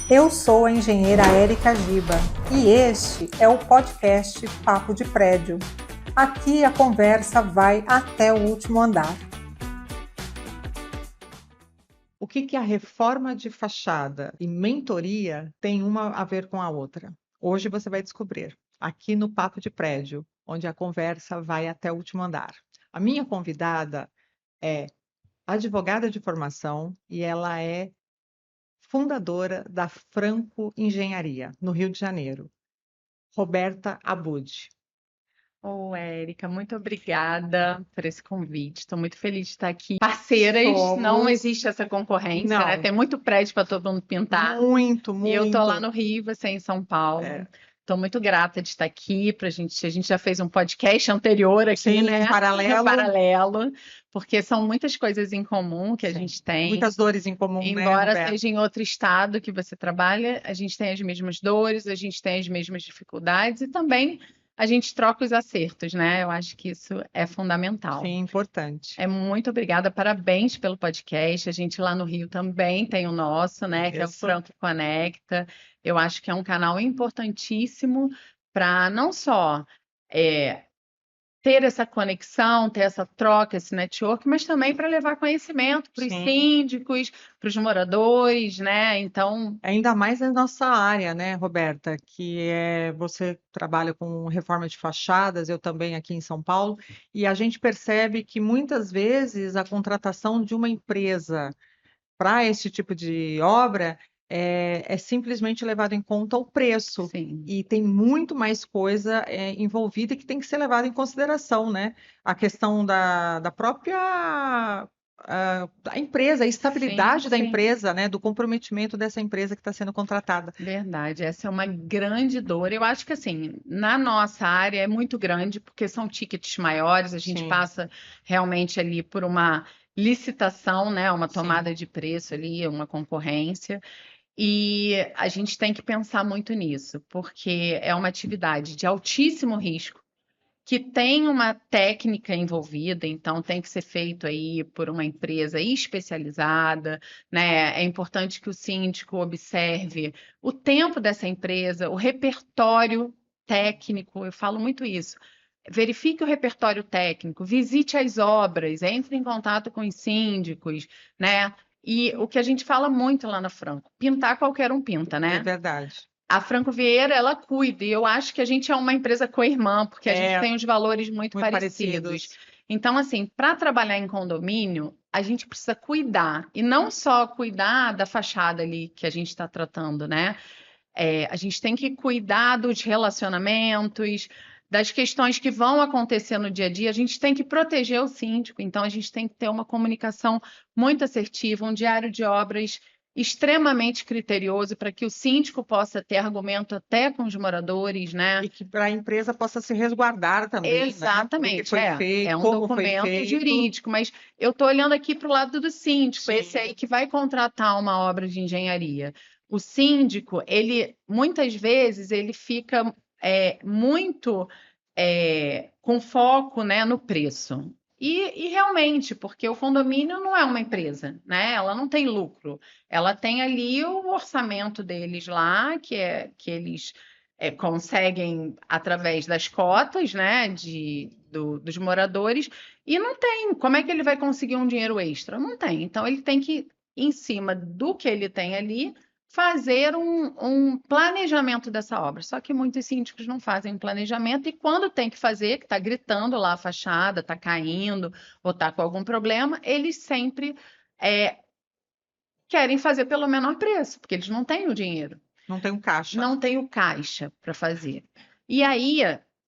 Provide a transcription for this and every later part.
Eu sou a engenheira Érica Giba e este é o podcast Papo de Prédio. Aqui a conversa vai até o último andar. O que a reforma de fachada e mentoria tem uma a ver com a outra? Hoje você vai descobrir, aqui no Papo de Prédio, onde a conversa vai até o último andar. A minha convidada é advogada de formação e ela é fundadora da Franco Engenharia, no Rio de Janeiro. Roberta Abud. Érica, muito obrigada por esse convite. Estou muito feliz de estar aqui. Parceiras, Somos. não existe essa concorrência, Não. né? Tem muito prédio para todo mundo pintar. Muito. E eu estou lá no Rio, você em São Paulo. Estou muito grata de estar aqui pra gente. A gente já fez um podcast anterior aqui, Sim, né? em paralelo. Em paralelo, porque são muitas coisas em comum que a gente tem. Muitas dores em comum, Embora né, seja em outro estado que você trabalha, a gente tem as mesmas dores, a gente tem as mesmas dificuldades e também a gente troca os acertos, né? Eu acho que isso é fundamental. Sim, importante. Muito obrigada, parabéns pelo podcast. A gente lá no Rio também tem o nosso, né? Que é o Franco Conecta. Eu acho que é um canal importantíssimo para não só ter essa conexão, ter essa troca, esse network, mas também para levar conhecimento para os síndicos, para os moradores, né? Então, ainda mais na nossa área, né, Roberta, que você trabalha com reforma de fachadas, eu também aqui em São Paulo, e a gente percebe que muitas vezes a contratação de uma empresa para esse tipo de obra é simplesmente levado em conta o preço. sim. E tem muito mais coisa envolvida que tem que ser levada em consideração, né? A questão da própria da empresa, a estabilidade Sim, da sim. empresa, né? Do comprometimento dessa empresa que está sendo contratada. Verdade, essa é uma grande dor. Eu acho que assim, na nossa área é muito grande, porque são tickets maiores, a gente Sim. passa realmente ali por uma licitação, né? Uma Sim. tomada de preço ali, uma concorrência. E a gente tem que pensar muito nisso, porque é uma atividade de altíssimo risco, que tem uma técnica envolvida, então tem que ser feito aí por uma empresa especializada, né? É importante que o síndico observe o tempo dessa empresa, o repertório técnico, eu falo muito isso. Verifique o repertório técnico, visite as obras, entre em contato com os síndicos, né? E o que a gente fala muito lá na Franco, pintar qualquer um pinta, né? É verdade. A Franco Vieira, ela cuida, e eu acho que a gente é uma empresa co-irmã, porque a gente tem os valores muito parecidos. Então, assim, para trabalhar em condomínio, a gente precisa cuidar, e não só cuidar da fachada ali que a gente está tratando, né? A gente tem que cuidar dos relacionamentos, das questões que vão acontecer no dia a dia, a gente tem que proteger o síndico, então a gente tem que ter uma comunicação muito assertiva, um diário de obras extremamente criterioso para que o síndico possa ter argumento até com os moradores, né? E que para a empresa possa se resguardar também, Exatamente, né? Do que foi feito, é um como foi documento feito. jurídico, mas eu estou olhando aqui para o lado do síndico, Sim. esse aí que vai contratar uma obra de engenharia. O síndico, ele muitas vezes ele fica muito com foco, né, no preço. E realmente, porque o condomínio não é uma empresa, né? Ela não tem lucro. Ela tem ali o orçamento deles lá, que eles conseguem através das cotas, né, dos moradores, e não tem. Como é que ele vai conseguir um dinheiro extra? Não tem. Então, ele tem que, em cima do que ele tem ali, fazer um planejamento dessa obra. Só que muitos síndicos não fazem planejamento e quando tem que fazer, que está gritando lá a fachada, está caindo ou está com algum problema, eles sempre querem fazer pelo menor preço, porque eles não têm o dinheiro. Não tem um caixa. Não tem o caixa para fazer. E aí,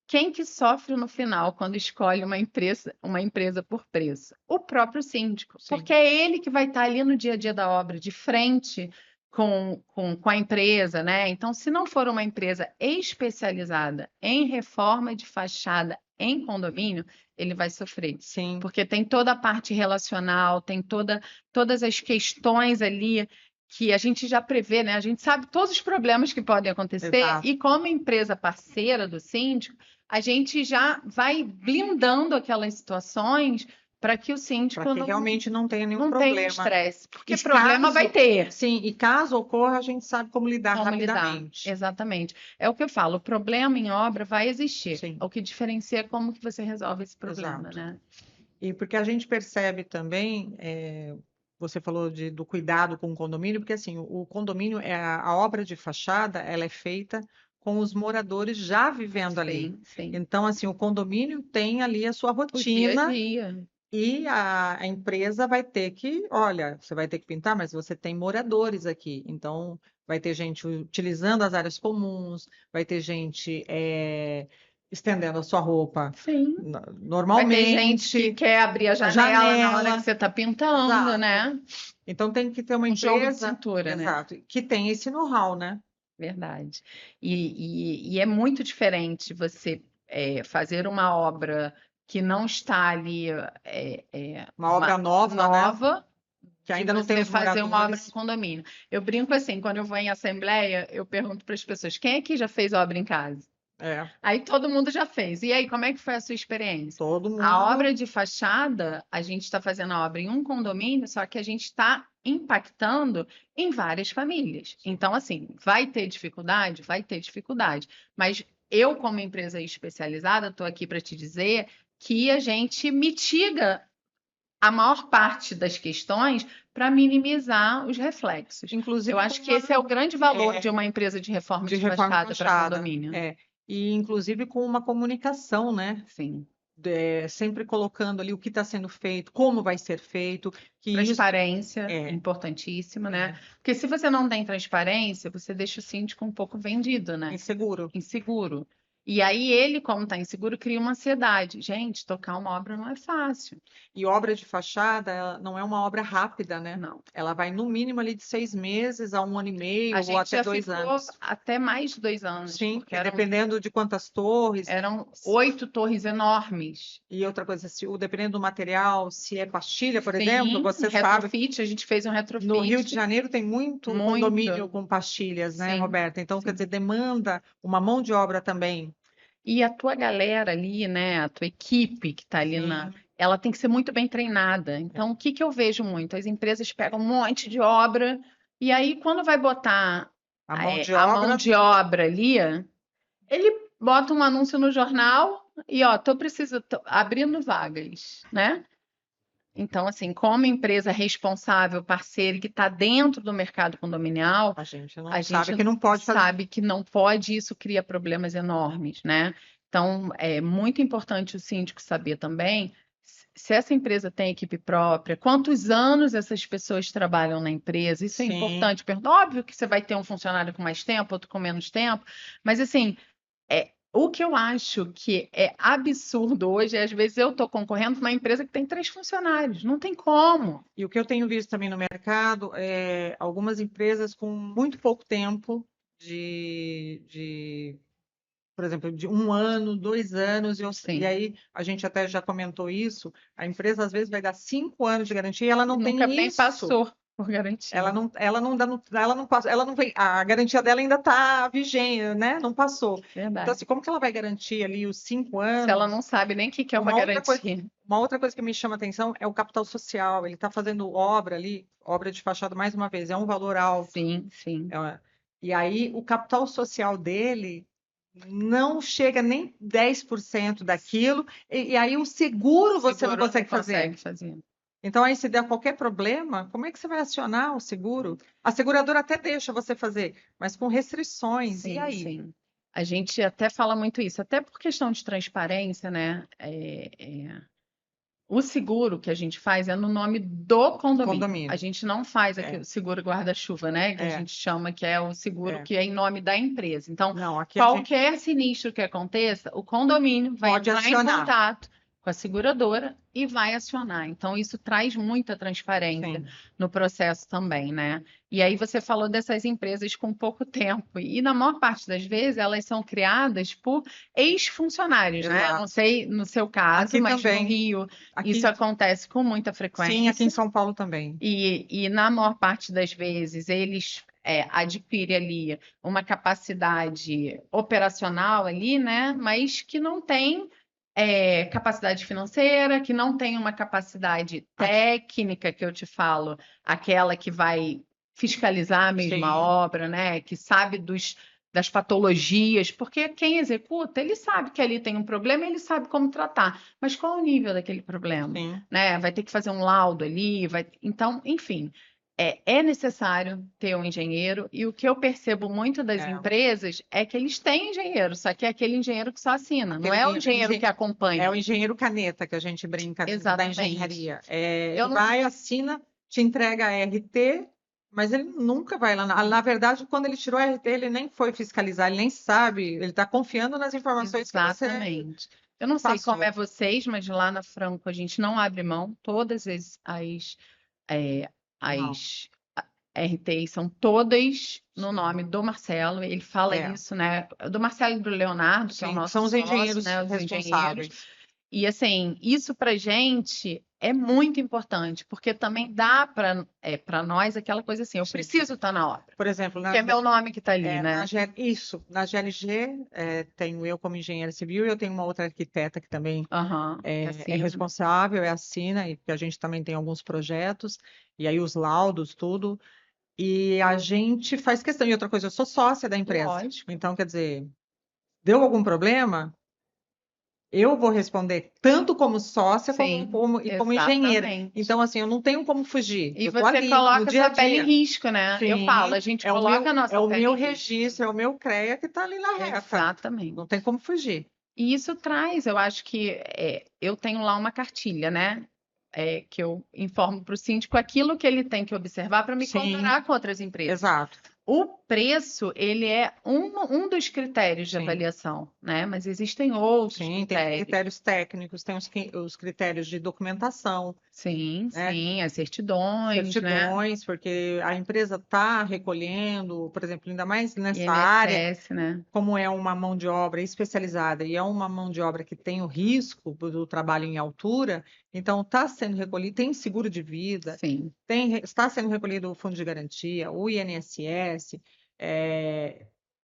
quem que sofre no final quando escolhe uma empresa por preço? O próprio síndico, Sim. porque é ele que vai estar ali no dia a dia da obra, de frente com a empresa, né? Então, se não for uma empresa especializada em reforma de fachada em condomínio, ele vai sofrer. Sim. Porque tem toda a parte relacional, tem todas as questões ali que a gente já prevê, né? A gente sabe todos os problemas que podem acontecer. Exato. E como empresa parceira do síndico, a gente já vai blindando aquelas situações para que o síndico Para que realmente não tenha nenhum não tenha problema. estresse, porque E problema caso- vai ter. Sim, e caso ocorra, a gente sabe como lidar Como lidar. rapidamente. Exatamente. É o que eu falo, o problema em obra vai existir. Sim. O que diferencia é como que você resolve esse problema, Exato. né? E porque a gente percebe também, você falou do cuidado com o condomínio, porque assim, o condomínio, a obra de fachada, ela é feita com os moradores já vivendo ali. Sim, sim. Então, assim, o condomínio tem ali a sua O dia a rotina dia. e a empresa vai ter que, olha, você vai ter que pintar, mas você tem moradores aqui. Então, vai ter gente utilizando as áreas comuns, vai ter gente estendendo a sua roupa Sim. Vai ter gente que normalmente. quer abrir a janela na hora que você está pintando, Exato. né? Então tem que ter uma Um jogo de empresa, cintura, né? exato, que tem esse know-how, né? Verdade. E é muito diferente você fazer uma obra que não está ali Uma obra nova, né? nova Que de ainda não tem você os fazer uma obra moradores. no condomínio. Eu brinco assim, quando eu vou em assembleia, eu pergunto para as pessoas, quem aqui já fez obra em casa? É, Aí todo mundo já fez. E aí, como é que foi a sua experiência? todo A mundo. obra de fachada, a gente está fazendo a obra em um condomínio, só que a gente está impactando em várias famílias. Então, assim, vai ter dificuldade? Vai ter dificuldade. Mas eu, como empresa especializada, estou aqui para te dizer que a gente mitiga a maior parte das questões para minimizar os reflexos. Inclusive Eu acho com que esse é o grande valor é, de uma empresa de reforma de de reforma fachada para fachada. condomínio. E inclusive com uma comunicação, né? Sim. Sempre colocando ali o que está sendo feito, como vai ser feito, que isso Transparência, é, importantíssima, né? é Porque se você não tem transparência, você deixa o síndico um pouco vendido, né? inseguro. Inseguro. E aí ele, como está inseguro, cria uma ansiedade. Gente, tocar uma obra não é fácil. E obra de fachada ela não é uma obra rápida, né? Não. Ela vai no mínimo ali de 6 meses a 1 ano e meio A ou gente até já 2 ficou anos. até mais de 2 anos, Sim, porque eram dependendo de quantas torres. 8 torres enormes. E outra coisa, dependendo do material, se é pastilha, por Sim, exemplo, você sabe, retrofit, a gente fez um no Rio de retrofit. Janeiro tem muito condomínio com pastilhas, né, Sim, Roberta? Então, quer sim. dizer, demanda uma mão de obra também. E a tua galera ali, né, a tua equipe que está ali Sim. ela tem que ser muito bem treinada. Então, o que que eu vejo muito? As empresas pegam um monte de obra e aí, quando vai botar A mão de a mão obra, de obra ali, ele bota um anúncio no jornal e, ó, tô abrindo vagas, né? Então, assim, como empresa responsável, parceira, que está dentro do mercado condominial, a gente não a sabe gente que não pode fazer. sabe que não pode, e isso cria problemas enormes, né? Então, é muito importante o síndico saber também se essa empresa tem equipe própria, quantos anos essas pessoas trabalham na empresa, isso é Sim. importante. Óbvio que você vai ter um funcionário com mais tempo, outro com menos tempo, mas assim, o que eu acho que é absurdo hoje é, às vezes, eu estou concorrendo com uma empresa que tem 3 funcionários. Não tem como. E o que eu tenho visto também no mercado é algumas empresas com muito pouco tempo por exemplo, de 1 ano, 2 anos, Sim. e aí a gente até já comentou isso, a empresa às vezes vai dar 5 anos de garantia e ela não tem Nunca nem isso. passou por garantia. Ela não passa, ela não vem, a garantia dela ainda está vigente, né? Não passou. Verdade. Então, assim, como que ela vai garantir ali os 5 anos? Se ela não sabe nem o que é uma garantia. Uma outra coisa que me chama a atenção é o capital social. Ele está fazendo obra ali, obra de fachada, mais uma vez, é um valor alto. Sim, sim. E aí, o capital social dele não chega nem 10% daquilo, e aí o seguro você não consegue fazer. Então, aí, se der qualquer problema, como é que você vai acionar o seguro? A seguradora até deixa você fazer, mas com restrições. Sim, e aí? sim. A gente até fala muito isso, até por questão de transparência, né? O seguro que a gente faz é no nome do condomínio. A gente não faz aqui o seguro guarda-chuva, né? Que a gente chama que é o seguro que é em nome da empresa. Então, Não, aqui qualquer sinistro que aconteça, o condomínio vai Pode entrar em acionar. contato com a seguradora e vai acionar. Então, isso traz muita transparência Sim. no processo também, né? E aí você falou dessas empresas com pouco tempo. E na maior parte das vezes, elas são criadas por ex-funcionários, né? Exato. Não sei no seu caso, Aqui mas também. no Rio Aqui, isso acontece com muita frequência. sim, aqui em São Paulo também. E na maior parte das vezes, eles adquirem ali uma capacidade operacional ali, né? Mas que não tem capacidade financeira, que não tem uma capacidade técnica, que eu te falo, aquela que vai fiscalizar a mesma Sim. obra, né? Que sabe das patologias, porque quem executa, ele sabe que ali tem um problema, ele sabe como tratar, mas qual o nível daquele problema, Sim. né? Vai ter que fazer um laudo ali, então, enfim. É necessário ter um engenheiro, e o que eu percebo muito das empresas é que eles têm engenheiro, só que é aquele engenheiro que só assina, não é o engenheiro que acompanha. É o engenheiro caneta que a gente brinca da Exatamente. engenharia. Eu não- Vai, assina, te entrega a RT, mas ele nunca vai lá. Na verdade, quando ele tirou a RT, ele nem foi fiscalizar, ele nem sabe, ele está confiando nas informações que você Exatamente. Eu não sei como é vocês, mas lá na Franco a gente não abre mão. Todas é, Não. as RTs são todas no nome do Marcelo. Ele fala isso, né? Do Marcelo e do Leonardo, que é o Sim, nosso são os sócio, engenheiros né? Os engenheiros. responsáveis. E assim, isso para gente é muito importante, porque também dá para nós aquela coisa assim, eu Sim. preciso estar na obra, Por exemplo, que é meu nome que está ali, né? na GLG, tenho eu como engenheira civil e eu tenho uma outra arquiteta que também é Assina. responsável, assina, e que a gente também tem alguns projetos, e aí os laudos, tudo. E a gente faz questão. E outra coisa, eu sou sócia da empresa. Lógico. Então, quer dizer, deu algum problema, eu vou responder tanto como sócia Sim, como engenheira. exatamente. Então, assim, eu não tenho como fugir. E Eu tô você ali, no coloca dia a sua pele em dia. risco, né? Eu Sim, falo, a gente coloca a nossa é o pele meu em risco. registro, é o meu CREA que está ali na reta. Exatamente. Não tem como fugir. E isso traz, eu acho que eu tenho lá uma cartilha, né? Que eu informo para o síndico aquilo que ele tem que observar para me Sim, comparar com outras empresas. exato. O preço, ele é um dos critérios de Sim. avaliação, né? Mas existem outros Sim, tem critérios. critérios técnicos, tem os critérios de documentação, Sim, né? sim, as certidões, né? Certidões, porque a empresa está recolhendo, por exemplo, ainda mais nessa área, INSS, né? como é uma mão de obra especializada e é uma mão de obra que tem o risco do trabalho em altura, então está sendo recolhido, tem seguro de vida, Sim. está sendo recolhido o fundo de garantia, o INSS,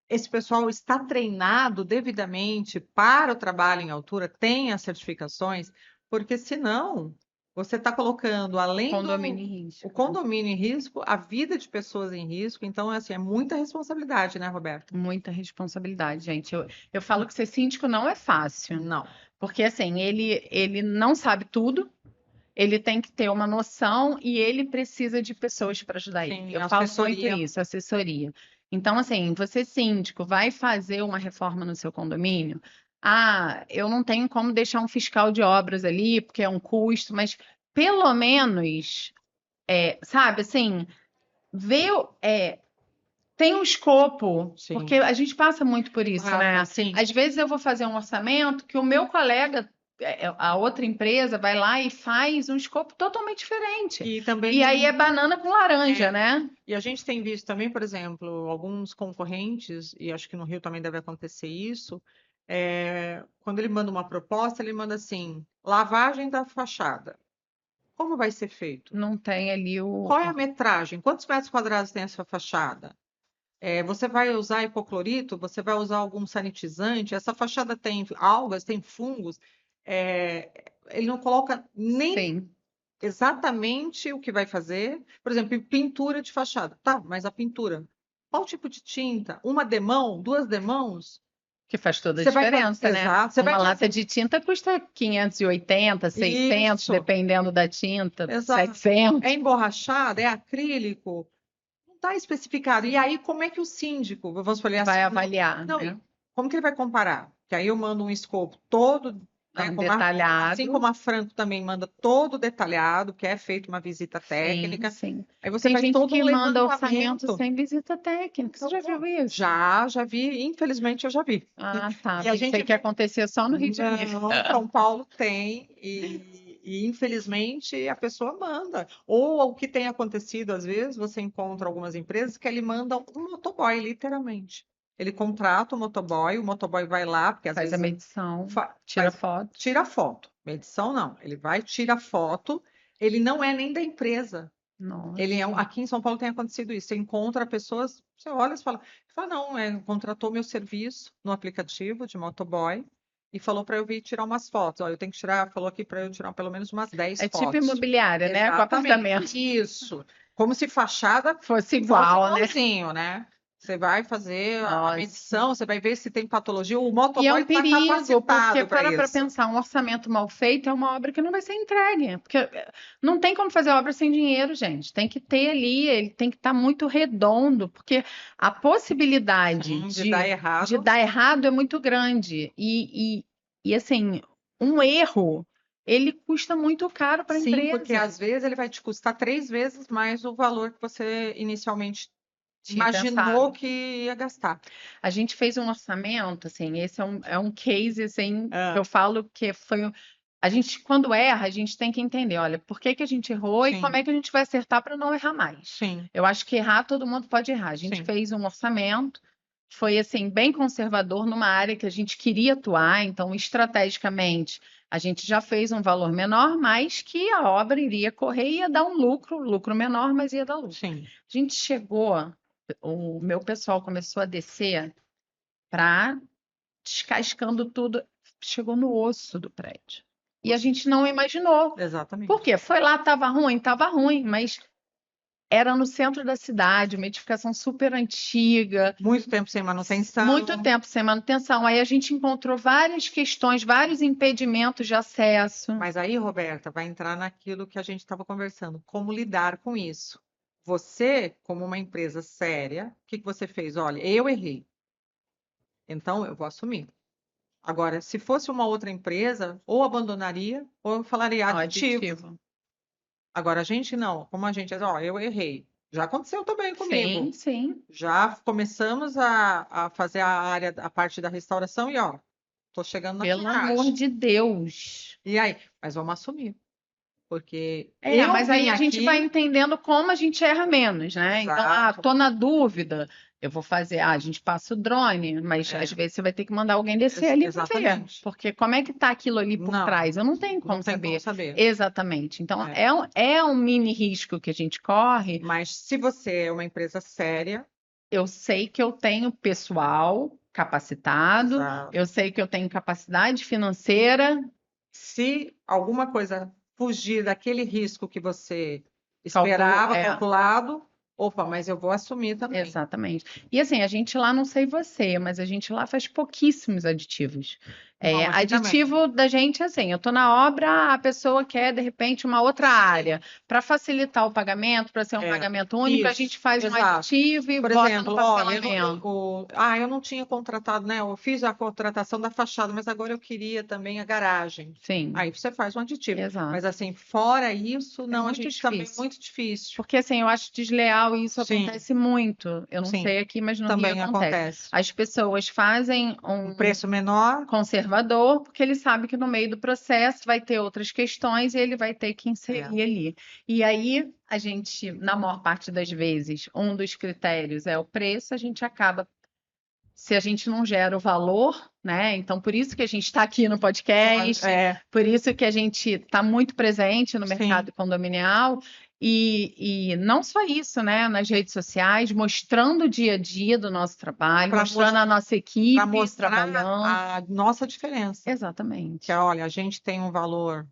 esse pessoal está treinado devidamente para o trabalho em altura, tem as certificações, porque senão você está colocando, além Condomínio em risco. o condomínio em risco, a vida de pessoas em risco, então, assim, é muita responsabilidade, né, Roberto? Muita responsabilidade, gente. Eu falo que ser síndico não é fácil. Não. Porque, assim, ele não sabe tudo, ele tem que ter uma noção e ele precisa de pessoas para ajudar Sim, ele. Eu falo muito assessoria. isso, assessoria. Então, assim, você síndico vai fazer uma reforma no seu condomínio. Ah, eu não tenho como deixar um fiscal de obras ali, porque é um custo, mas pelo menos, sabe, assim, ver, tem um escopo, Sim. porque a gente passa muito por isso, né? Sim. Às vezes eu vou fazer um orçamento que o meu colega, a outra empresa, vai lá e faz um escopo totalmente diferente. E aí é banana com laranja, né? E a gente tem visto também, por exemplo, alguns concorrentes, e acho que no Rio também deve acontecer isso, quando ele manda uma proposta, ele manda assim, lavagem da fachada. Como vai ser feito? Não tem ali Qual é a metragem? Quantos metros quadrados tem essa fachada? Você vai usar hipoclorito? Você vai usar algum sanitizante? Essa fachada tem algas, tem fungos? Ele não coloca nem Sim, exatamente o que vai fazer. Por exemplo, pintura de fachada. Tá, mas a pintura, qual tipo de tinta? Uma demão? Duas demãos? que faz toda a Você vai diferença, né? Exato. Você vai Uma lata fazer de tinta custa 580, 600, isso. dependendo da tinta, Exato. 700. É emborrachado? É acrílico? Não está especificado. E aí, como é que o síndico, vamos falar assim, Vai avaliar, não, né? como que ele vai comparar? Que aí eu mando um escopo todo, né, Detalhado. assim como a Franco também manda todo detalhado, que é feita uma visita técnica. Sim. Aí você Tem faz gente todo que um manda levantamento. orçamento sem visita técnica. Você já viu isso? Já vi, infelizmente eu já vi. Ah, tá. E a Pensei gente que acontecia só no Rio de Janeiro. Não, São Paulo tem, e infelizmente a pessoa manda. Ou o que tem acontecido, às vezes, você encontra algumas empresas que ele manda um motoboy, literalmente. Ele contrata o motoboy vai lá, porque às Faz a vezes medição, tira foto. tira foto. Medição não, ele vai, tira foto, ele não é nem da empresa. Nossa. Aqui em São Paulo tem acontecido isso. Você encontra pessoas, você olha e fala, não, contratou meu serviço no aplicativo de motoboy e falou para eu vir tirar umas fotos. Ó, eu tenho que tirar, falou aqui para eu tirar pelo menos umas 10 É tipo fotos. imobiliária, né? Com Exatamente. apartamento. Isso. Como se fachada Fosse fosse igual, né? igualzinho, né? Você vai fazer a Nossa. medição, você vai ver se tem patologia. O E é motoboy um está perigo, porque capacitado para para isso. pensar, um orçamento mal feito é uma obra que não vai ser entregue. Porque não tem como fazer obra sem dinheiro, gente. Tem que ter ali, ele tem que estar muito redondo, porque a possibilidade De dar errado. de dar errado é muito grande. E assim, um erro, ele custa muito caro para a Sim, empresa. porque às vezes ele vai te custar 3 vezes mais o valor que você inicialmente Tinha imaginou pensado. que ia gastar. A gente fez um orçamento, assim, esse é um case, assim, Ah. que eu falo que foi. A gente, quando erra, a gente tem que entender, olha, por que que a gente errou e Sim. como é que a gente vai acertar para não errar mais. Sim. Eu acho que errar, todo mundo pode errar. A gente Sim. fez um orçamento, foi, assim, bem conservador numa área que a gente queria atuar, então, estrategicamente, a gente já fez um valor menor, mas que a obra iria correr e ia dar um lucro menor, mas ia dar lucro. Sim. A gente chegou, o meu pessoal começou a descer para descascando tudo, chegou no osso do prédio. E a gente não imaginou. Exatamente. Por quê? Foi lá, estava ruim, mas era no centro da cidade, uma edificação super antiga, Muito tempo sem manutenção. muito tempo sem manutenção. Aí a gente encontrou várias questões, vários impedimentos de acesso. Mas aí, Roberta, vai entrar naquilo que a gente estava conversando, como lidar com isso. Você, como uma empresa séria, o que que você fez? Olha, eu errei, então eu vou assumir. Agora, se fosse uma outra empresa, ou abandonaria, ou eu falaria aditivo. Agora, a gente não, como a gente, ó, eu errei. Já aconteceu também comigo. Sim, sim. Já começamos a fazer a parte da restauração e, ó, tô chegando na Pelo amor finagem. de Deus. E aí? Mas vamos assumir. Porque Mas aí vim a gente aqui- vai entendendo como a gente erra menos, né? Então, Exato. tô na dúvida, eu vou fazer, a gente passa o drone, mas às vezes você vai ter que mandar alguém descer ali para ver, Exatamente. porque como é que tá aquilo ali por Não, trás? Eu não tenho como Não tem saber. como saber. Exatamente. Então, é um mini risco que a gente corre. Mas se você é uma empresa séria, Eu sei que eu tenho pessoal capacitado, Exato. eu sei que eu tenho capacidade financeira, se alguma coisa fugir daquele risco que você esperava, calculado, opa, mas eu vou assumir também. Exatamente. E assim, a gente lá, não sei você, mas a gente lá faz pouquíssimos aditivos. Não, aqui Aditivo da gente, assim, eu tô na obra, a pessoa quer, de repente, uma outra área. Para facilitar o pagamento, para ser um pagamento único, a gente faz um aditivo e Por bota exemplo, no olha, parcelamento. eu não tinha contratado, né? Eu fiz a contratação da fachada, mas agora eu queria também a garagem. Sim. Aí você faz um aditivo. Exato. Mas assim, fora isso, não, a muito gente difícil. também é muito difícil. Porque assim, eu acho desleal e isso Sim. acontece muito. Eu não Sim. sei aqui, mas no Também Rio acontece. acontece. As pessoas fazem Um preço menor. conservador, porque ele sabe que no meio do processo vai ter outras questões e ele vai ter que inserir ali. E aí, a gente, na maior parte das vezes, um dos critérios é o preço, a gente acaba, se a gente não gera o valor, né? Então, por isso que a gente está aqui no podcast, por isso que a gente está muito presente no mercado condominial. E não só isso, né? Nas redes sociais, mostrando o dia a dia do nosso trabalho, mostrando a nossa equipe para mostrar trabalhando. a nossa diferença. Exatamente. Que olha, a gente tem um valor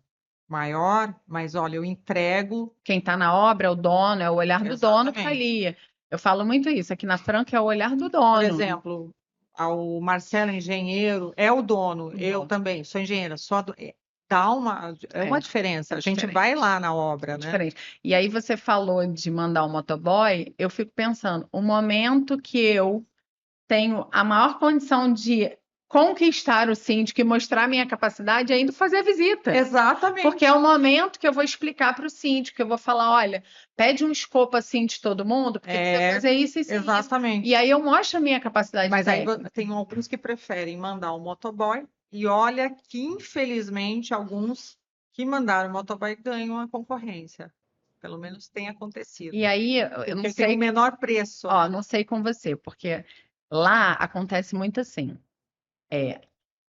maior, mas olha, eu entrego. Quem está na obra é o dono, é o olhar do dono que está ali. Eu falo muito isso, aqui na Franca é o olhar do dono. Por exemplo, o Marcelo, engenheiro, é o dono, eu também sou engenheira, dá uma diferença. A gente vai lá na obra, né? E aí você falou de mandar o motoboy, eu fico pensando, o momento que eu tenho a maior condição de conquistar o síndico e mostrar a minha capacidade é indo fazer a visita. Exatamente. Porque é o momento que eu vou explicar para o síndico, que eu vou falar, olha, pede um escopo assim de todo mundo, porque precisa fazer isso e isso. Exatamente. E aí eu mostro a minha capacidade Mas aí técnica. tem alguns que preferem mandar o motoboy, e olha que, infelizmente, alguns que mandaram o motoboy ganham a concorrência. Pelo menos tem acontecido. E aí, eu não sei. Tem o menor preço. Ó, não sei com você, porque lá acontece muito assim.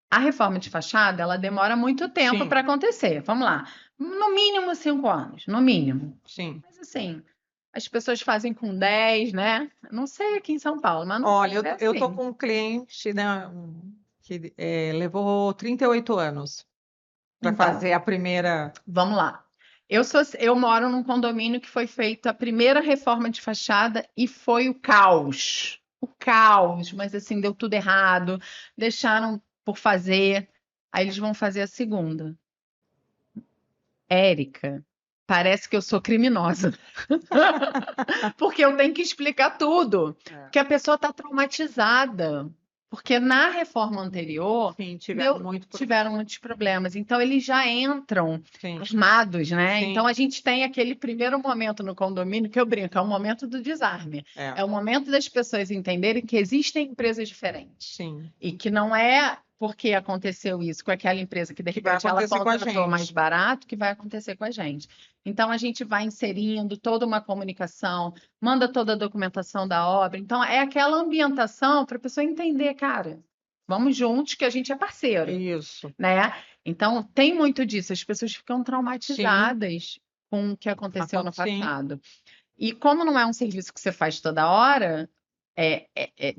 A reforma de fachada, ela demora muito tempo para acontecer. Vamos lá. No mínimo 5 anos, no mínimo. Sim. Mas assim, as pessoas fazem com 10, né? Não sei aqui em São Paulo, mas não Olha, sei, eu tô com um cliente, né, que levou 38 anos para Então, fazer a primeira. vamos lá. Eu moro num condomínio que foi feita a primeira reforma de fachada e foi o caos. O caos, mas assim, deu tudo errado, deixaram por fazer. Aí eles vão fazer a segunda. Érica, parece que eu sou criminosa. Porque eu tenho que explicar tudo. Porque a pessoa está traumatizada. Porque na reforma anterior Sim, tiveram muito tiveram muitos problemas. Então, eles já entram Sim, armados, né? Sim. Então, a gente tem aquele primeiro momento no condomínio que eu brinco, é o momento do desarme. É o momento das pessoas entenderem que existem empresas diferentes. sim. E que não é porque aconteceu isso com aquela empresa que de Que vai repente ela acontecer com a contratou gente. mais barato que vai acontecer com a gente. Então, a gente vai inserindo toda uma comunicação, manda toda a documentação da obra. Então, é aquela ambientação para a pessoa entender, cara, vamos juntos que a gente é parceiro, Isso. né? Então, tem muito disso. As pessoas ficam traumatizadas com o que aconteceu no Sim. passado. E como não é um serviço que você faz toda hora,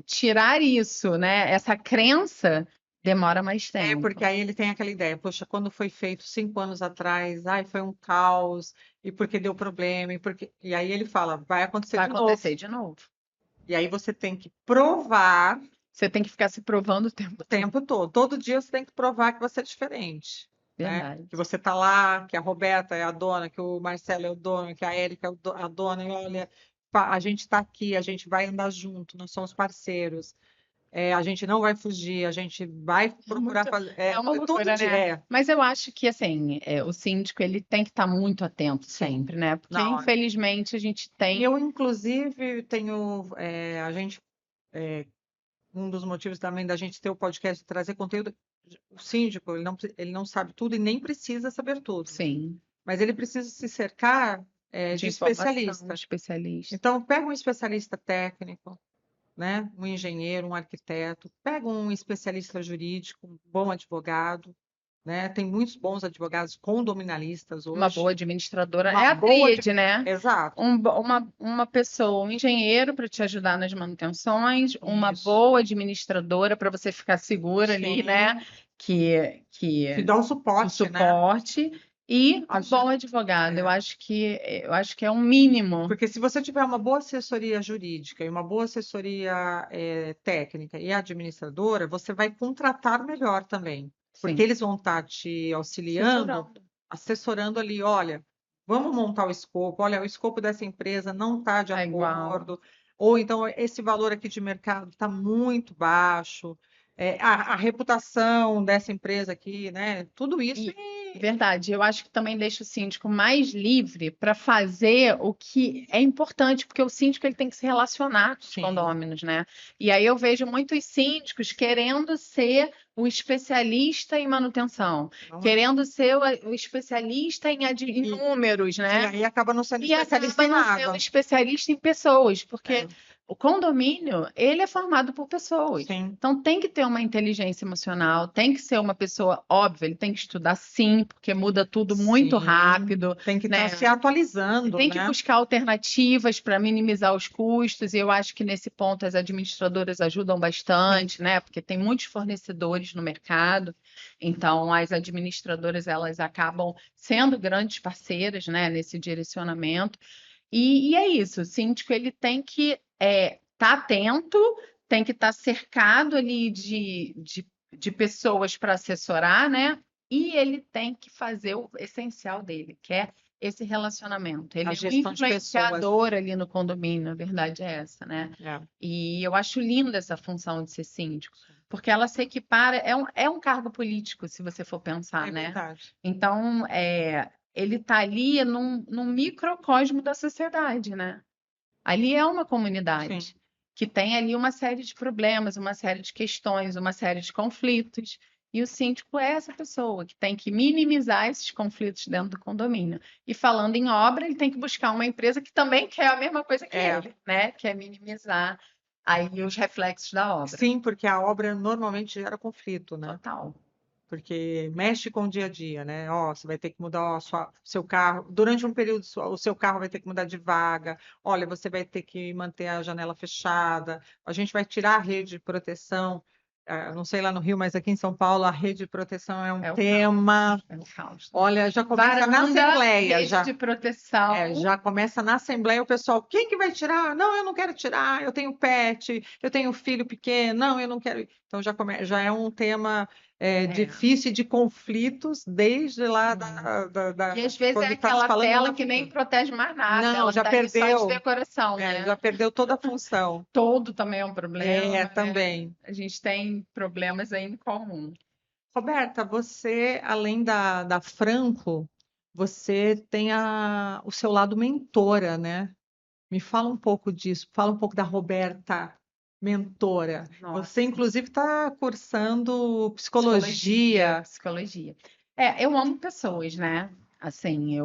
tirar isso, né? Essa crença demora mais tempo. Porque aí ele tem aquela ideia, poxa, quando foi feito 5 anos atrás, ai, foi um caos, e porque deu problema, e aí ele fala, vai acontecer Vai de acontecer novo. de novo. E aí você tem que provar Você tem que ficar se provando o o tempo tempo todo. Todo dia você tem que provar que você é diferente. Né? Verdade. Que você tá lá, que a Roberta é a dona, que o Marcelo é o dono, que a Érica é a dona, e olha, a gente está aqui, a gente vai andar junto, nós somos parceiros. A gente não vai fugir, a gente vai procurar fazer. É uma Todo loucura, dia. né? Mas eu acho que assim, o síndico ele tem que estar muito atento Sim. sempre, né? Porque Não, infelizmente a gente tem. Eu, inclusive, tenho. A gente. Um dos motivos também da gente ter o podcast, trazer conteúdo. O síndico, ele não sabe tudo e nem precisa saber tudo. Sim, Mas ele precisa se cercar de informação, especialista. especialista. Então, pega um especialista técnico, né? Um engenheiro, um arquiteto, pega um especialista jurídico, um bom advogado, né? Tem muitos bons advogados condominalistas hoje. Uma boa administradora. Uma É a boa tríade, né? Exato. Uma pessoa, um engenheiro para te ajudar nas manutenções, uma Isso. boa administradora para você ficar segura ali, Sim. né? Que Te dá um suporte, né? E um bom advogado. Eu acho que é um mínimo. Porque se você tiver uma boa assessoria jurídica e uma boa assessoria técnica e administradora, você vai contratar melhor também. Porque Sim. eles vão estar te auxiliando, assessorando ali, olha, vamos montar o escopo, olha, o escopo dessa empresa não está de acordo, ou então esse valor aqui de mercado está muito baixo, a reputação dessa empresa aqui, né? Tudo isso. Verdade, eu acho que também deixa o síndico mais livre para fazer o que é importante, porque o síndico ele tem que se relacionar com os condôminos, né? E aí eu vejo muitos síndicos querendo ser o especialista em manutenção, querendo ser o especialista em números, né? E aí acaba não sendo E especialista acaba em não nada. sendo especialista em pessoas, porque o condomínio, ele é formado por pessoas. Sim. Então tem que ter uma inteligência emocional, tem que ser uma pessoa óbvia, ele tem que estudar sim, porque muda tudo muito rápido. Tem que né? estar se atualizando, Tem que buscar alternativas para minimizar os custos, e eu acho que nesse ponto as administradoras ajudam bastante, né? Porque tem muitos fornecedores no mercado, então as administradoras elas acabam sendo grandes parceiras, né, nesse direcionamento. E é isso, o síndico ele tem que estar atento, tem que estar cercado ali de pessoas para assessorar, né? E ele tem que fazer o essencial dele, que é esse relacionamento. Ele é um influenciador ali no condomínio, a verdade é essa, né? E eu acho linda essa função de ser síndico, porque ela se equipara, é um cargo político, se você for pensar, né? Verdade. Então, ele está ali num microcosmo da sociedade, né? Ali é uma comunidade que tem ali uma série de problemas, uma série de questões, uma série de conflitos. E o síndico é essa pessoa que tem que minimizar esses conflitos dentro do condomínio. E falando em obra, ele tem que buscar uma empresa que também quer a mesma coisa que ele, né? Que é minimizar aí os reflexos da obra. Sim, porque a obra normalmente gera conflito, né? Total. Porque mexe com o dia a dia, né? Ó, você vai ter que mudar seu carro. Durante um período, o seu carro vai ter que mudar de vaga. Olha, você vai ter que manter a janela fechada. A gente vai tirar a rede de proteção. não sei lá no Rio, mas aqui em São Paulo, a rede de proteção é um É o tema. É o caos. Olha, já começa na Varanda, Assembleia, rede de proteção. já começa na Assembleia o pessoal, quem que vai tirar? Não, eu não quero tirar, eu tenho pet, eu tenho filho pequeno, não, eu não quero. Então já é um tema difícil de conflitos desde lá E às vezes é quando está se aquela falando tela no que nem futuro. protege mais nada, Não, ela já tá ali só de perdeu. decoração, né? Já perdeu toda a função. Todo também é um problema, né? Também. A gente tem problemas aí em comum. Roberta, você, além da Franco, você tem o seu lado mentora, né? Me fala um pouco disso, fala um pouco da Roberta, mentora. Nossa. Você, inclusive, está cursando psicologia. Psicologia. Eu amo pessoas, né? Assim,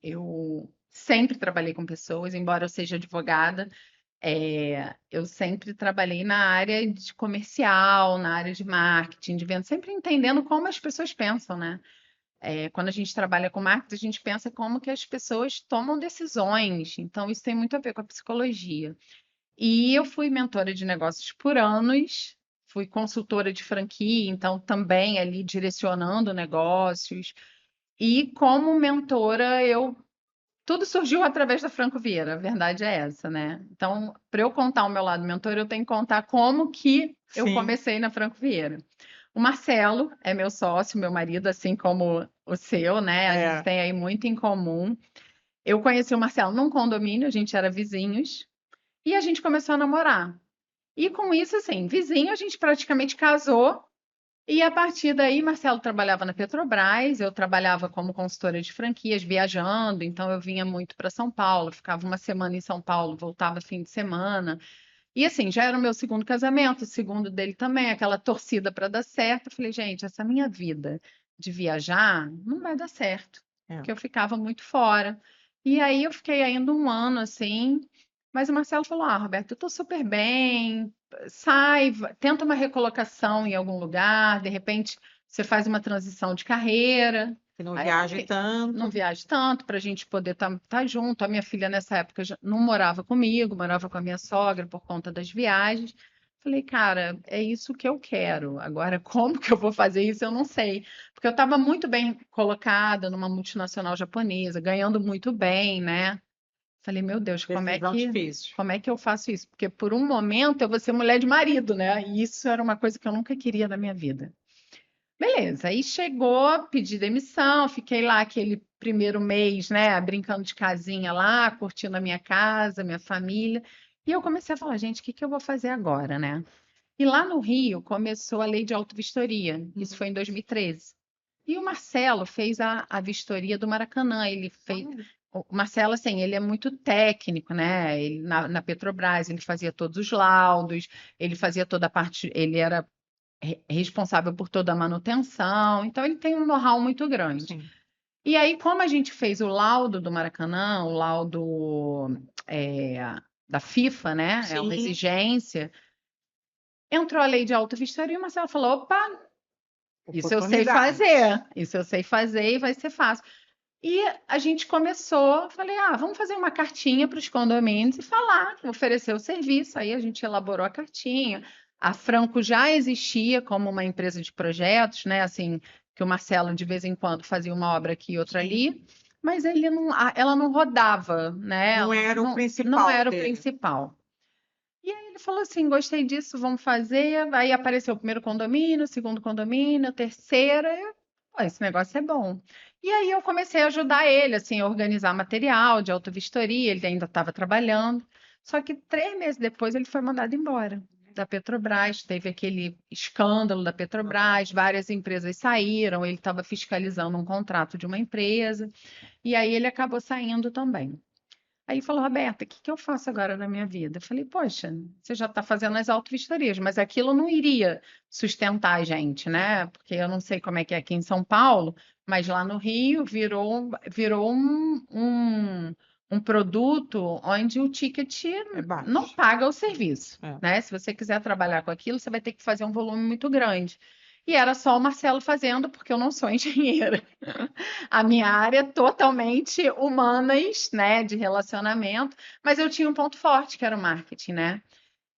eu sempre trabalhei com pessoas, embora eu seja advogada, eu sempre trabalhei na área de comercial, na área de marketing, de venda, sempre entendendo como as pessoas pensam, né? Quando a gente trabalha com marketing, a gente pensa como que as pessoas tomam decisões. Então, isso tem muito a ver com a psicologia. E eu fui mentora de negócios por anos, fui consultora de franquia, então também ali direcionando negócios. E como mentora, tudo surgiu através da Franco Vieira, a verdade é essa, né? Então, para eu contar o meu lado mentor, eu tenho que contar como que eu Sim. comecei na Franco Vieira. O Marcelo é meu sócio, meu marido, assim como o seu, né? A gente tem aí muito em comum. Eu conheci o Marcelo num condomínio, a gente era vizinhos, e a gente começou a namorar. E com isso, assim, vizinho, a gente praticamente casou. E a partir daí, Marcelo trabalhava na Petrobras, eu trabalhava como consultora de franquias, viajando, então eu vinha muito para São Paulo, ficava uma semana em São Paulo, voltava fim de semana. E assim, já era o meu segundo casamento, o segundo dele também, aquela torcida para dar certo. Eu falei, gente, essa minha vida de viajar não vai dar certo, porque eu ficava muito fora. E aí eu fiquei ainda um ano assim, mas o Marcelo falou: Ah, Roberto, eu estou super bem, sai, tenta uma recolocação em algum lugar, de repente você faz uma transição de carreira. Que não Aí eu viaje falei, tanto. não viaje tanto para a gente poder estar junto. A minha filha nessa época já não morava comigo, morava com a minha sogra por conta das viagens. Falei, cara, é isso que eu quero. Agora, como que eu vou fazer isso? Eu não sei. Porque eu estava muito bem colocada numa multinacional japonesa, ganhando muito bem, né? Falei, meu Deus, Decisão difícil. como é que eu faço isso? Porque por um momento eu vou ser mulher de marido, né? E isso era uma coisa que eu nunca queria na minha vida. Beleza, aí chegou, pedi demissão, fiquei lá aquele primeiro mês, né, brincando de casinha lá, curtindo a minha casa, minha família. E eu comecei a falar, gente, o que que eu vou fazer agora, né? E lá no Rio começou a lei de auto-vistoria, isso foi em 2013. E o Marcelo fez a vistoria do Maracanã, ele fez. O Marcelo, assim, ele é muito técnico, né? Ele, na Petrobras, ele fazia todos os laudos, ele fazia toda a parte, ele era responsável por toda a manutenção, então ele tem um know-how muito grande. Sim. E aí, como a gente fez o laudo do Maracanã, o laudo da FIFA, né? É uma Sim. exigência. Entrou a lei de auto-vistoria e o Marcelo falou: opa, isso eu sei Oportunidade. fazer, isso eu sei fazer e vai ser fácil. E a gente começou, falei, vamos fazer uma cartinha para os condomínios e falar, oferecer o serviço. Aí a gente elaborou a cartinha. A Franco já existia como uma empresa de projetos, né? Assim, que o Marcelo de vez em quando fazia uma obra aqui e outra ali, mas ela não rodava, né? Não era o principal Não era o dele. principal. E aí ele falou assim: gostei disso, vamos fazer. Aí apareceu o primeiro condomínio, o segundo condomínio, o terceiro. Esse negócio é bom. E aí eu comecei a ajudar ele, assim, a organizar material de auto-vistoria, ele ainda estava trabalhando. Só que 3 meses depois ele foi mandado embora da Petrobras, teve aquele escândalo da Petrobras, várias empresas saíram, ele estava fiscalizando um contrato de uma empresa, e aí ele acabou saindo também. Aí falou, Roberta, o que que eu faço agora na minha vida? Eu falei, poxa, você já está fazendo as auto-vistorias, mas aquilo não iria sustentar a gente, né? Porque eu não sei como é que é aqui em São Paulo, mas lá no Rio virou um produto onde o ticket baixo. não paga o serviço, É. né? Se você quiser trabalhar com aquilo, você vai ter que fazer um volume muito grande. E era só o Marcelo fazendo, porque eu não sou engenheira. A minha área é totalmente humanas, né, de relacionamento, mas eu tinha um ponto forte, que era o marketing, né?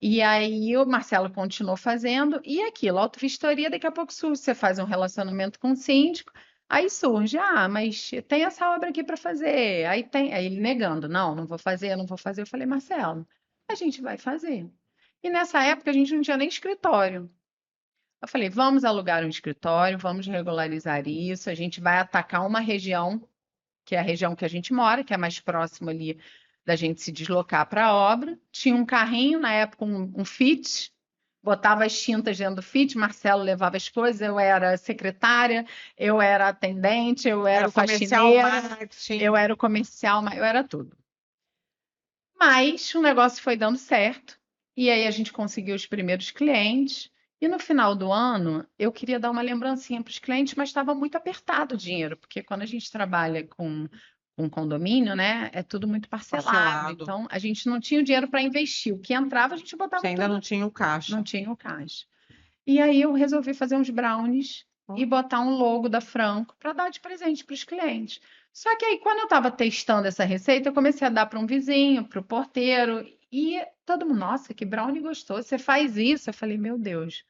E aí o Marcelo continuou fazendo, e aquilo, auto-vistoria, daqui a pouco surge, você faz um relacionamento com o síndico, aí surge, mas tem essa obra aqui para fazer. Aí ele negando, não vou fazer, não vou fazer. Eu falei, Marcelo, a gente vai fazer. E nessa época a gente não tinha nem escritório. Eu falei, vamos alugar um escritório, vamos regularizar isso, a gente vai atacar uma região, que é a região que a gente mora, que é mais próximo ali da gente se deslocar para a obra. Tinha um carrinho, na época um Fit, botava as tintas dentro do Fit, Marcelo levava as coisas, eu era secretária, eu era atendente, eu era Era o comercial faxineira, marketing. eu era o comercial, eu era tudo. Mas o negócio foi dando certo, e aí a gente conseguiu os primeiros clientes. E no final do ano, eu queria dar uma lembrancinha para os clientes, mas estava muito apertado o dinheiro, porque quando a gente trabalha com condomínio, né, é tudo muito parcelado. Parcelado. Então, a gente não tinha o dinheiro para investir. O que entrava, a gente botava Você ainda tudo. não tinha o caixa. Não tinha o caixa. E aí eu resolvi fazer uns brownies e botar um logo da Franco para dar de presente para os clientes. Só que aí, quando eu estava testando essa receita, eu comecei a dar para um vizinho, para o porteiro, e todo mundo, nossa, que brownie gostoso, você faz isso? Eu falei, meu Deus,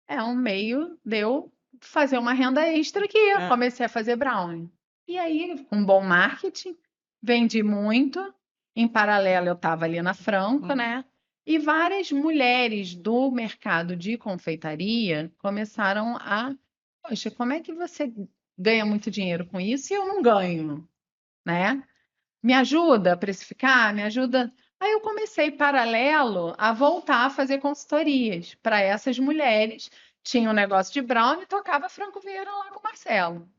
é um meio de eu fazer uma renda extra aqui. Eu comecei a fazer brownie. E aí, com bom marketing, vendi muito. Em paralelo, eu estava ali na Franco, né? E várias mulheres do mercado de confeitaria começaram a, poxa, como é que você ganha muito dinheiro com isso e eu não ganho, né? Me ajuda a precificar, me ajuda. Aí eu comecei, paralelo, a voltar a fazer consultorias para essas mulheres. Tinha um negócio de brownie e tocava Franco Vieira lá com o Marcelo.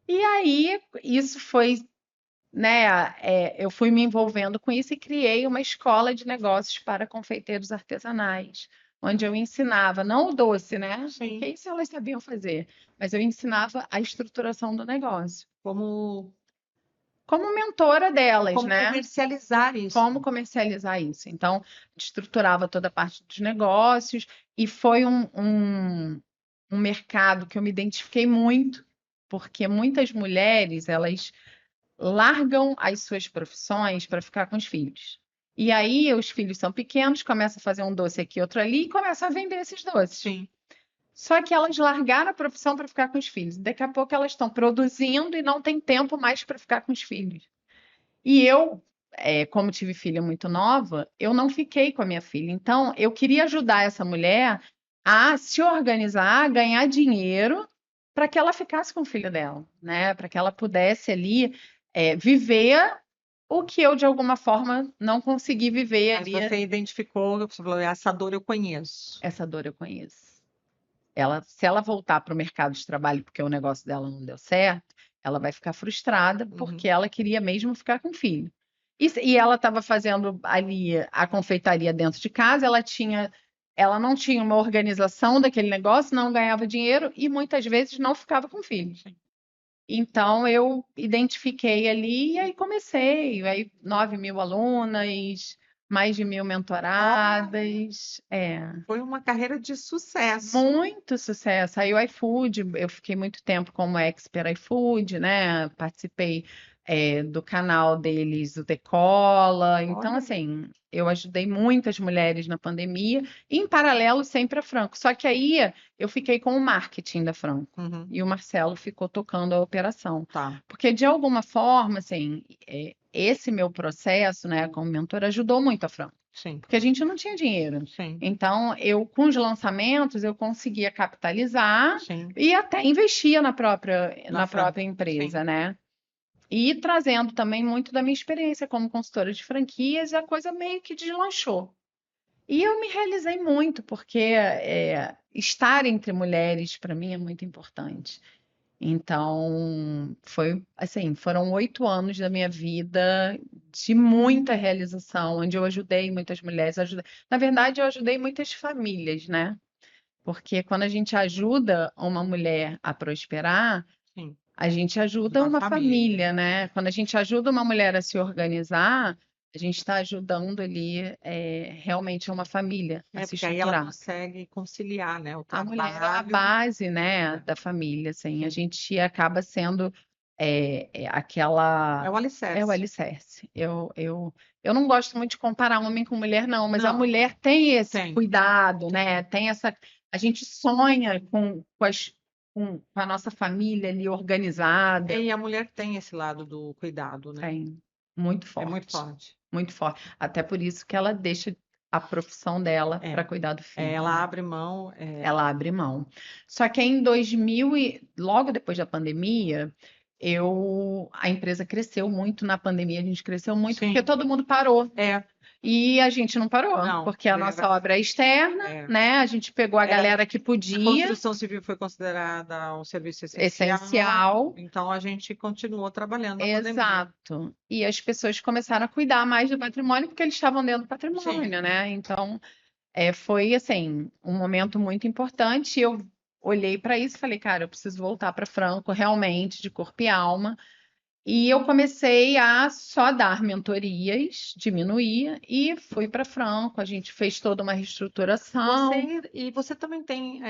E aí, isso foi, né? Eu fui me envolvendo com isso e criei uma escola de negócios para confeiteiros artesanais, onde eu ensinava, não o doce, né? Sim. Porque isso elas sabiam fazer, mas eu ensinava a estruturação do negócio. Como mentora delas, Como né? comercializar isso. Como comercializar isso. Então, estruturava toda a parte dos negócios e foi um mercado que eu me identifiquei muito, porque muitas mulheres, elas largam as suas profissões para ficar com os filhos. E aí, os filhos são pequenos, começam a fazer um doce aqui, outro ali, e começam a vender esses doces. Sim. Só que elas largaram a profissão para ficar com os filhos. Daqui a pouco elas estão produzindo e não tem tempo mais para ficar com os filhos. E eu, como tive filha muito nova, eu não fiquei com a minha filha. Então, eu queria ajudar essa mulher a se organizar, a ganhar dinheiro para que ela ficasse com o filho dela, né? Para que ela pudesse ali viver o que eu, de alguma forma, não consegui viver Mas ali. você identificou, você falou, essa dor eu conheço. Essa dor eu conheço. Se ela voltar para o mercado de trabalho porque o negócio dela não deu certo, ela vai ficar frustrada porque ela queria mesmo ficar com o filho. E ela estava fazendo ali a confeitaria dentro de casa, ela não tinha uma organização daquele negócio, não ganhava dinheiro e muitas vezes não ficava com o filho. Então eu identifiquei ali e aí comecei. Aí 9.000 alunas, mais de 1.000 mentoradas. Foi uma carreira de sucesso. Muito sucesso. Aí o iFood, eu fiquei muito tempo como expert iFood, né? Participei do canal deles, o Decola. Então, Olha. assim, eu ajudei muitas mulheres na pandemia, e em paralelo sempre a Franco. Só que aí eu fiquei com o marketing da Franco. E o Marcelo ficou tocando a operação. Tá. Porque, de alguma forma, assim, esse meu processo, né, como mentora, ajudou muito a Franco. Sim. Porque a gente não tinha dinheiro. Sim. Então, com os lançamentos, eu conseguia capitalizar Sim. e até investia na própria Franco, empresa, sim. né? E trazendo também muito da minha experiência como consultora de franquias, e a coisa meio que deslanchou. E eu me realizei muito, porque estar entre mulheres, para mim, é muito importante. Então, foram 8 anos da minha vida de muita realização, onde eu ajudei muitas mulheres. Na verdade, eu ajudei muitas famílias, né? Porque quando a gente ajuda uma mulher a prosperar, Sim. a gente ajuda uma família, né? Quando a gente ajuda uma mulher a se organizar, a gente está ajudando ali realmente uma família a se Porque aí ela estruturar. consegue conciliar, né, o A mulher é a trabalho. base, né, da família, assim. A gente acaba sendo É É aquela. o É o alicerce. alicerce. Eu não gosto muito de comparar homem com mulher, não, mas a Não, mulher tem esse tem. cuidado, né? Tem essa. A gente sonha com a nossa família ali organizada. E a mulher tem esse lado do cuidado, né? Tem. Muito É muito forte. forte. Muito forte. Até por isso que ela deixa a profissão dela É. para cuidar do filho. Ela abre mão. Ela abre mão. Só que em 2000 logo depois da pandemia, a empresa cresceu muito na pandemia, a gente cresceu muito porque Sim. todo mundo parou. É. E a gente não parou, Não, porque a nossa obra é externa, né? A gente pegou a galera que A podia, construção civil foi considerada um serviço essencial. então a gente continuou trabalhando na pandemia. Exato. E as pessoas começaram a cuidar mais do patrimônio porque eles estavam dentro do patrimônio, Sim. né? Então, foi assim, um momento muito importante. Eu olhei para isso e falei, cara, eu preciso voltar para Franco, realmente, de corpo e alma. E eu comecei a só dar mentorias, diminuir, e fui para Franco. A gente fez toda uma reestruturação. Você também tem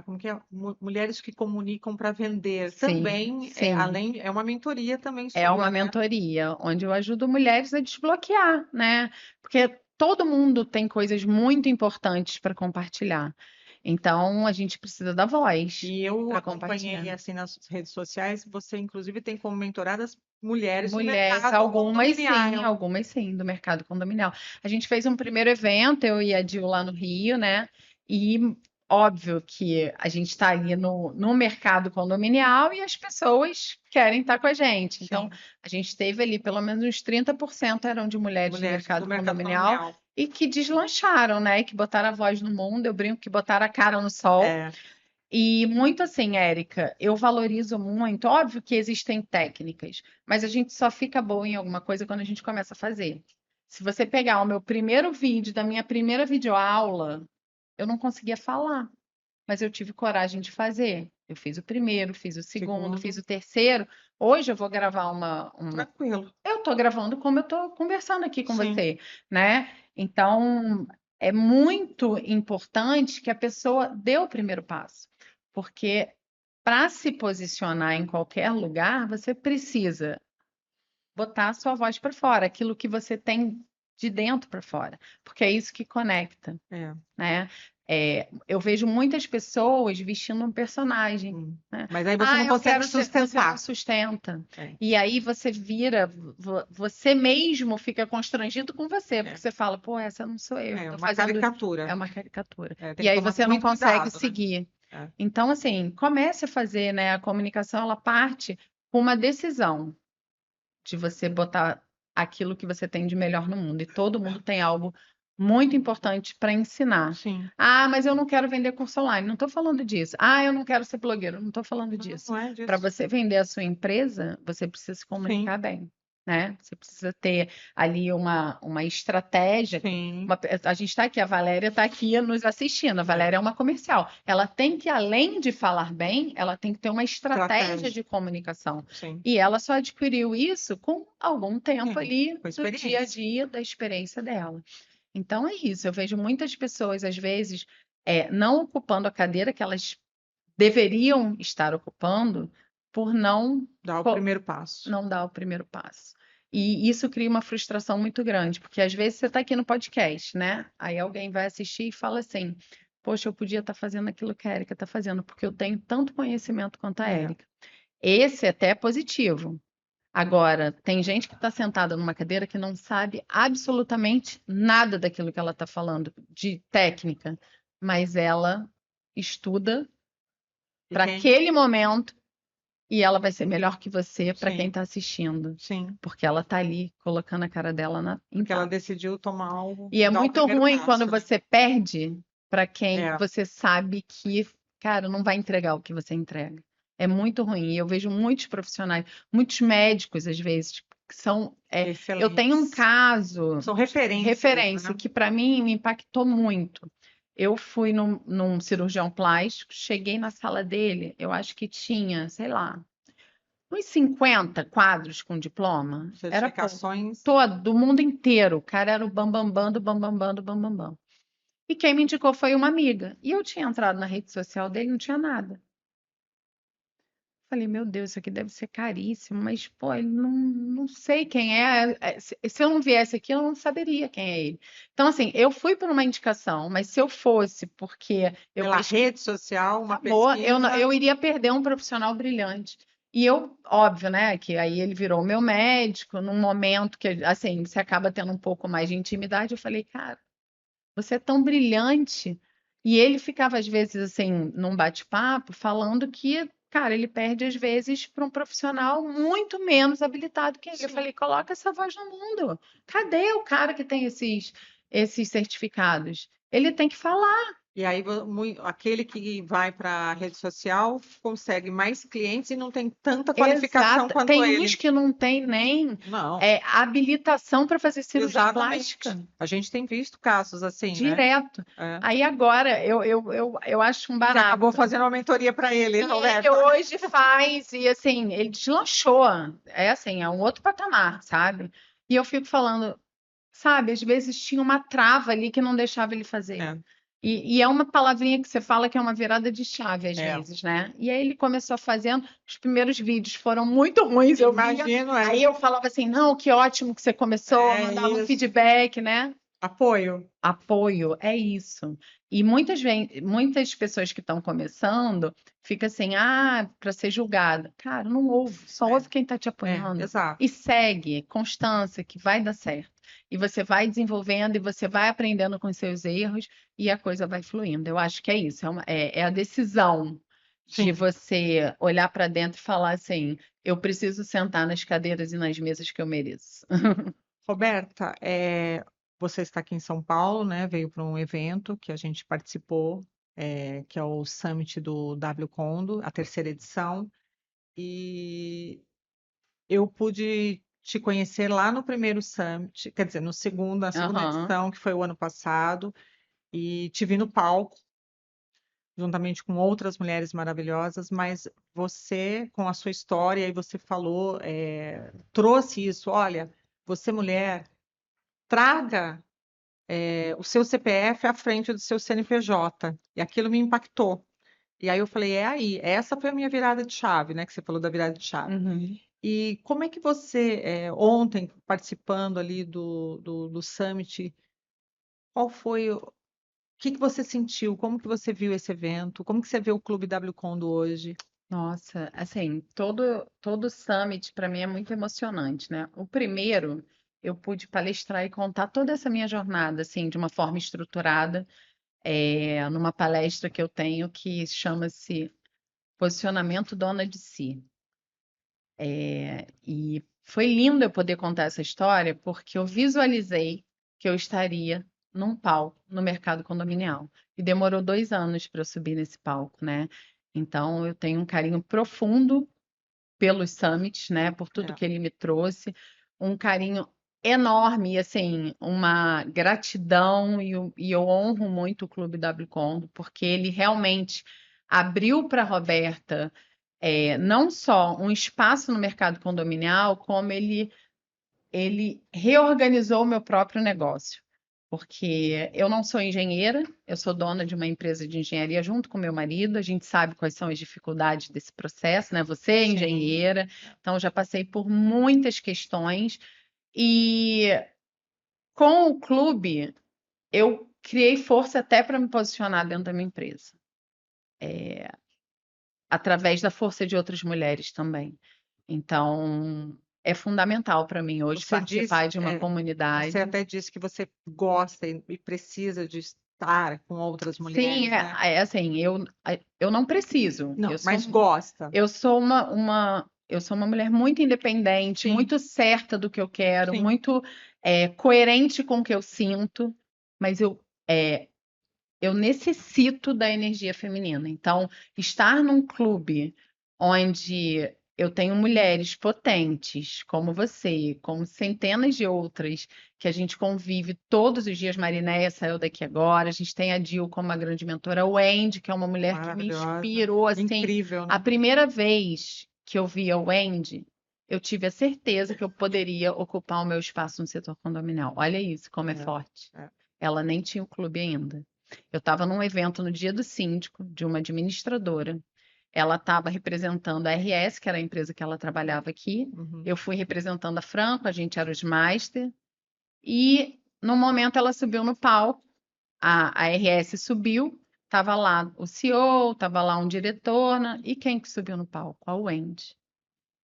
como que é? Mulheres que comunicam para vender Sim, também, sim. é uma mentoria também É sua, uma né? mentoria onde eu ajudo mulheres a desbloquear, né? Porque todo mundo tem coisas muito importantes para compartilhar. Então, a gente precisa da voz E eu para acompanhei compartilhar. assim nas redes sociais, você inclusive tem como mentoradas mulheres do Mulheres, mercado condominial. algumas sim, do mercado condominial. A gente fez um primeiro evento, eu e a Dil lá no Rio, né? E óbvio que a gente está ali no mercado condominial e as pessoas querem estar com a gente. Então, a gente teve ali pelo menos uns 30% eram de mulheres do mercado condominial e que deslancharam, né? E que botaram a voz no mundo. Eu brinco que botaram a cara no sol. E muito assim, Érica, eu valorizo muito. Óbvio que existem técnicas, mas a gente só fica boa em alguma coisa quando a gente começa a fazer. Se você pegar o meu primeiro vídeo da minha primeira videoaula, eu não conseguia falar, mas eu tive coragem de fazer. Eu fiz o primeiro, fiz o segundo, fiz o terceiro. Hoje eu vou gravar Tranquilo. Eu estou gravando como eu estou conversando aqui com Sim. você, né? Então, é muito importante que a pessoa dê o primeiro passo, porque para se posicionar em qualquer lugar, você precisa botar a sua voz para fora, aquilo que você tem de dentro para fora, porque é isso que conecta, né? Eu vejo muitas pessoas vestindo um personagem, né? Mas aí você não consegue sustentar. Você não sustenta. E aí você vira, você mesmo fica constrangido com você, porque você fala, pô, essa não sou eu. É uma caricatura. É uma caricatura. Tem E que aí tomar você não muito consegue cuidado, né? seguir. Então, assim, comece a fazer, né? A comunicação, ela parte com uma decisão de você botar aquilo que você tem de melhor no mundo. E todo mundo tem algo muito importante para ensinar. Sim. Ah, mas eu não quero vender curso online. Não estou falando disso. Ah, eu não quero ser blogueiro. Não estou falando disso. Não é disso. Para você vender a sua empresa, você precisa se comunicar bem. Né? Você precisa ter ali uma estratégia. A gente está aqui, a Valéria está aqui nos assistindo. A Valéria é uma comercial. Ela tem que, além de falar bem, ela tem que ter uma estratégia de comunicação. E ela só adquiriu isso com algum tempo ali do dia a dia, da experiência dela. Então é isso. Eu vejo muitas pessoas, às vezes, não ocupando a cadeira que elas deveriam estar ocupando por não dar o primeiro passo. Não dar o primeiro passo. E isso cria uma frustração muito grande, porque às vezes você está aqui no podcast, né? Aí alguém vai assistir e fala assim: poxa, eu podia estar fazendo aquilo que a Érica está fazendo, porque eu tenho tanto conhecimento quanto a Érica. Esse até é positivo. Agora, tem gente que está sentada numa cadeira que não sabe absolutamente nada daquilo que ela está falando, de técnica, mas ela estuda para aquele momento. E ela vai ser melhor que você para quem está assistindo. Porque ela está ali colocando a cara dela Porque ela decidiu tomar algo. E é muito ruim quando você perde para quem você sabe que, cara, não vai entregar o que você entrega. É muito ruim. E eu vejo muitos profissionais, muitos médicos, às vezes, que são. Eu tenho um caso. São referências. Né? Que para mim me impactou muito. Eu fui num cirurgião plástico, cheguei na sala dele, eu acho que tinha, sei lá, uns 50 quadros com diploma. Certificações. Todo, do mundo inteiro. O cara era o bambambam do bambambam do bambambam. E quem me indicou foi uma amiga. E eu tinha entrado na rede social dele, não tinha nada. Falei, meu Deus, isso aqui deve ser caríssimo, mas, pô, ele não sei quem é. Se eu não viesse aqui, eu não saberia quem é ele. Então, assim, eu fui por uma indicação, mas se eu fosse porque eu Pela rede social, uma acabou, pesquisa. eu iria perder um profissional brilhante. E eu, óbvio, né, que aí ele virou meu médico, num momento que, assim, você acaba tendo um pouco mais de intimidade. Eu falei, cara, você é tão brilhante. E ele ficava, às vezes, assim, num bate-papo, falando que, cara, ele perde, às vezes, para um profissional muito menos habilitado que ele. Eu Sim. falei, coloca essa voz no mundo. Cadê o cara que tem esses certificados? Ele tem que falar. E aí, aquele que vai para a rede social consegue mais clientes e não tem tanta qualificação Exato. quanto Tem uns ele. que não tem nem Não, habilitação para fazer cirurgia exatamente. plástica. A gente tem visto casos assim, né? Direto. É. Aí agora eu acho um Você acabou barato. fazendo uma mentoria para ele, E ele Roberta. hoje faz, e assim, ele deslanchou. É assim, é um outro patamar, sabe? E eu fico falando, sabe, às vezes tinha uma trava ali que não deixava ele fazer. É, E é uma palavrinha que você fala que é uma virada de chave, às é. vezes, né? E aí ele começou fazendo, os primeiros vídeos foram muito ruins, eu via. Imagino, Aí eu falava assim, não, que ótimo que você começou, mandava um isso. feedback, né? Apoio. Apoio, é isso. E muitas pessoas que estão começando fica assim, para ser julgada. Cara, não ouve, só ouve quem está te apoiando. Exato. E segue, constância, que vai dar certo. E você vai desenvolvendo e você vai aprendendo com os seus erros e a coisa vai fluindo. Eu acho que é isso, é a decisão de Sim. você olhar para dentro e falar assim, eu preciso sentar nas cadeiras e nas mesas que eu mereço. Roberta, você está aqui em São Paulo, né? Veio para um evento que a gente participou, que é o Summit do W Condo, a terceira edição, e eu pude te conhecer lá no primeiro Summit, quer dizer, na segunda Aham. edição, que foi o ano passado, e te vi no palco, juntamente com outras mulheres maravilhosas, mas você, com a sua história, e você falou, trouxe isso, olha, você mulher, traga o seu CPF à frente do seu CNPJ. E aquilo me impactou. E aí eu falei, é aí, essa foi a minha virada de chave, né? Que você falou da virada de chave. Uhum. E como é que você, ontem, participando ali do Summit, qual foi, o que você sentiu? Como que você viu esse evento? Como que você vê o Clube W Condo hoje? Nossa, assim, todo summit para mim é muito emocionante, né? O primeiro, eu pude palestrar e contar toda essa minha jornada, assim, de uma forma estruturada, numa palestra que eu tenho que chama-se Posicionamento Dona de Si. E foi lindo eu poder contar essa história, porque eu visualizei que eu estaria num palco no mercado condominial. E demorou 2 anos para eu subir nesse palco, né? Então, eu tenho um carinho profundo pelos summits, né? Por tudo É. que ele me trouxe, um carinho enorme, e assim, uma gratidão, e eu honro muito o Clube W Condo, porque ele realmente abriu para a Roberta não só um espaço no mercado condominial, como ele reorganizou o meu próprio negócio. Porque eu não sou engenheira, eu sou dona de uma empresa de engenharia junto com meu marido. A gente sabe quais são as dificuldades desse processo, né? Você é Sim. engenheira, então já passei por muitas questões. E com o clube, eu criei força até para me posicionar dentro da minha empresa, através da força de outras mulheres também. Então, é fundamental para mim hoje Você participar disse, de uma você comunidade. até disse que você gosta e precisa de estar com outras Sim, mulheres, né? assim, eu não preciso. Não, mas gosta. Eu sou eu sou uma mulher muito independente, Sim. muito certa do que eu quero, Sim. muito coerente com o que eu sinto, mas eu necessito da energia feminina. Então, estar num clube onde eu tenho mulheres potentes, como você, como centenas de outras, que a gente convive todos os dias. Marinéia saiu daqui agora, a gente tem a Dil como uma grande mentora, o Wendy, que é uma mulher que me Maravilhosa. inspirou, assim. Incrível, né? A primeira vez que eu vi a Wendy, eu tive a certeza que eu poderia ocupar o meu espaço no setor condominial. Olha isso, como é forte. É. Ela nem tinha o clube ainda. Eu estava num evento no dia do síndico, de uma administradora, ela estava representando a RS, que era a empresa que ela trabalhava aqui. Uhum. Eu fui representando a Franco, a gente era os master. E no momento ela subiu no palco, a RS subiu, estava lá o CEO, estava lá um diretor, né? E quem que subiu no palco? A Wendy.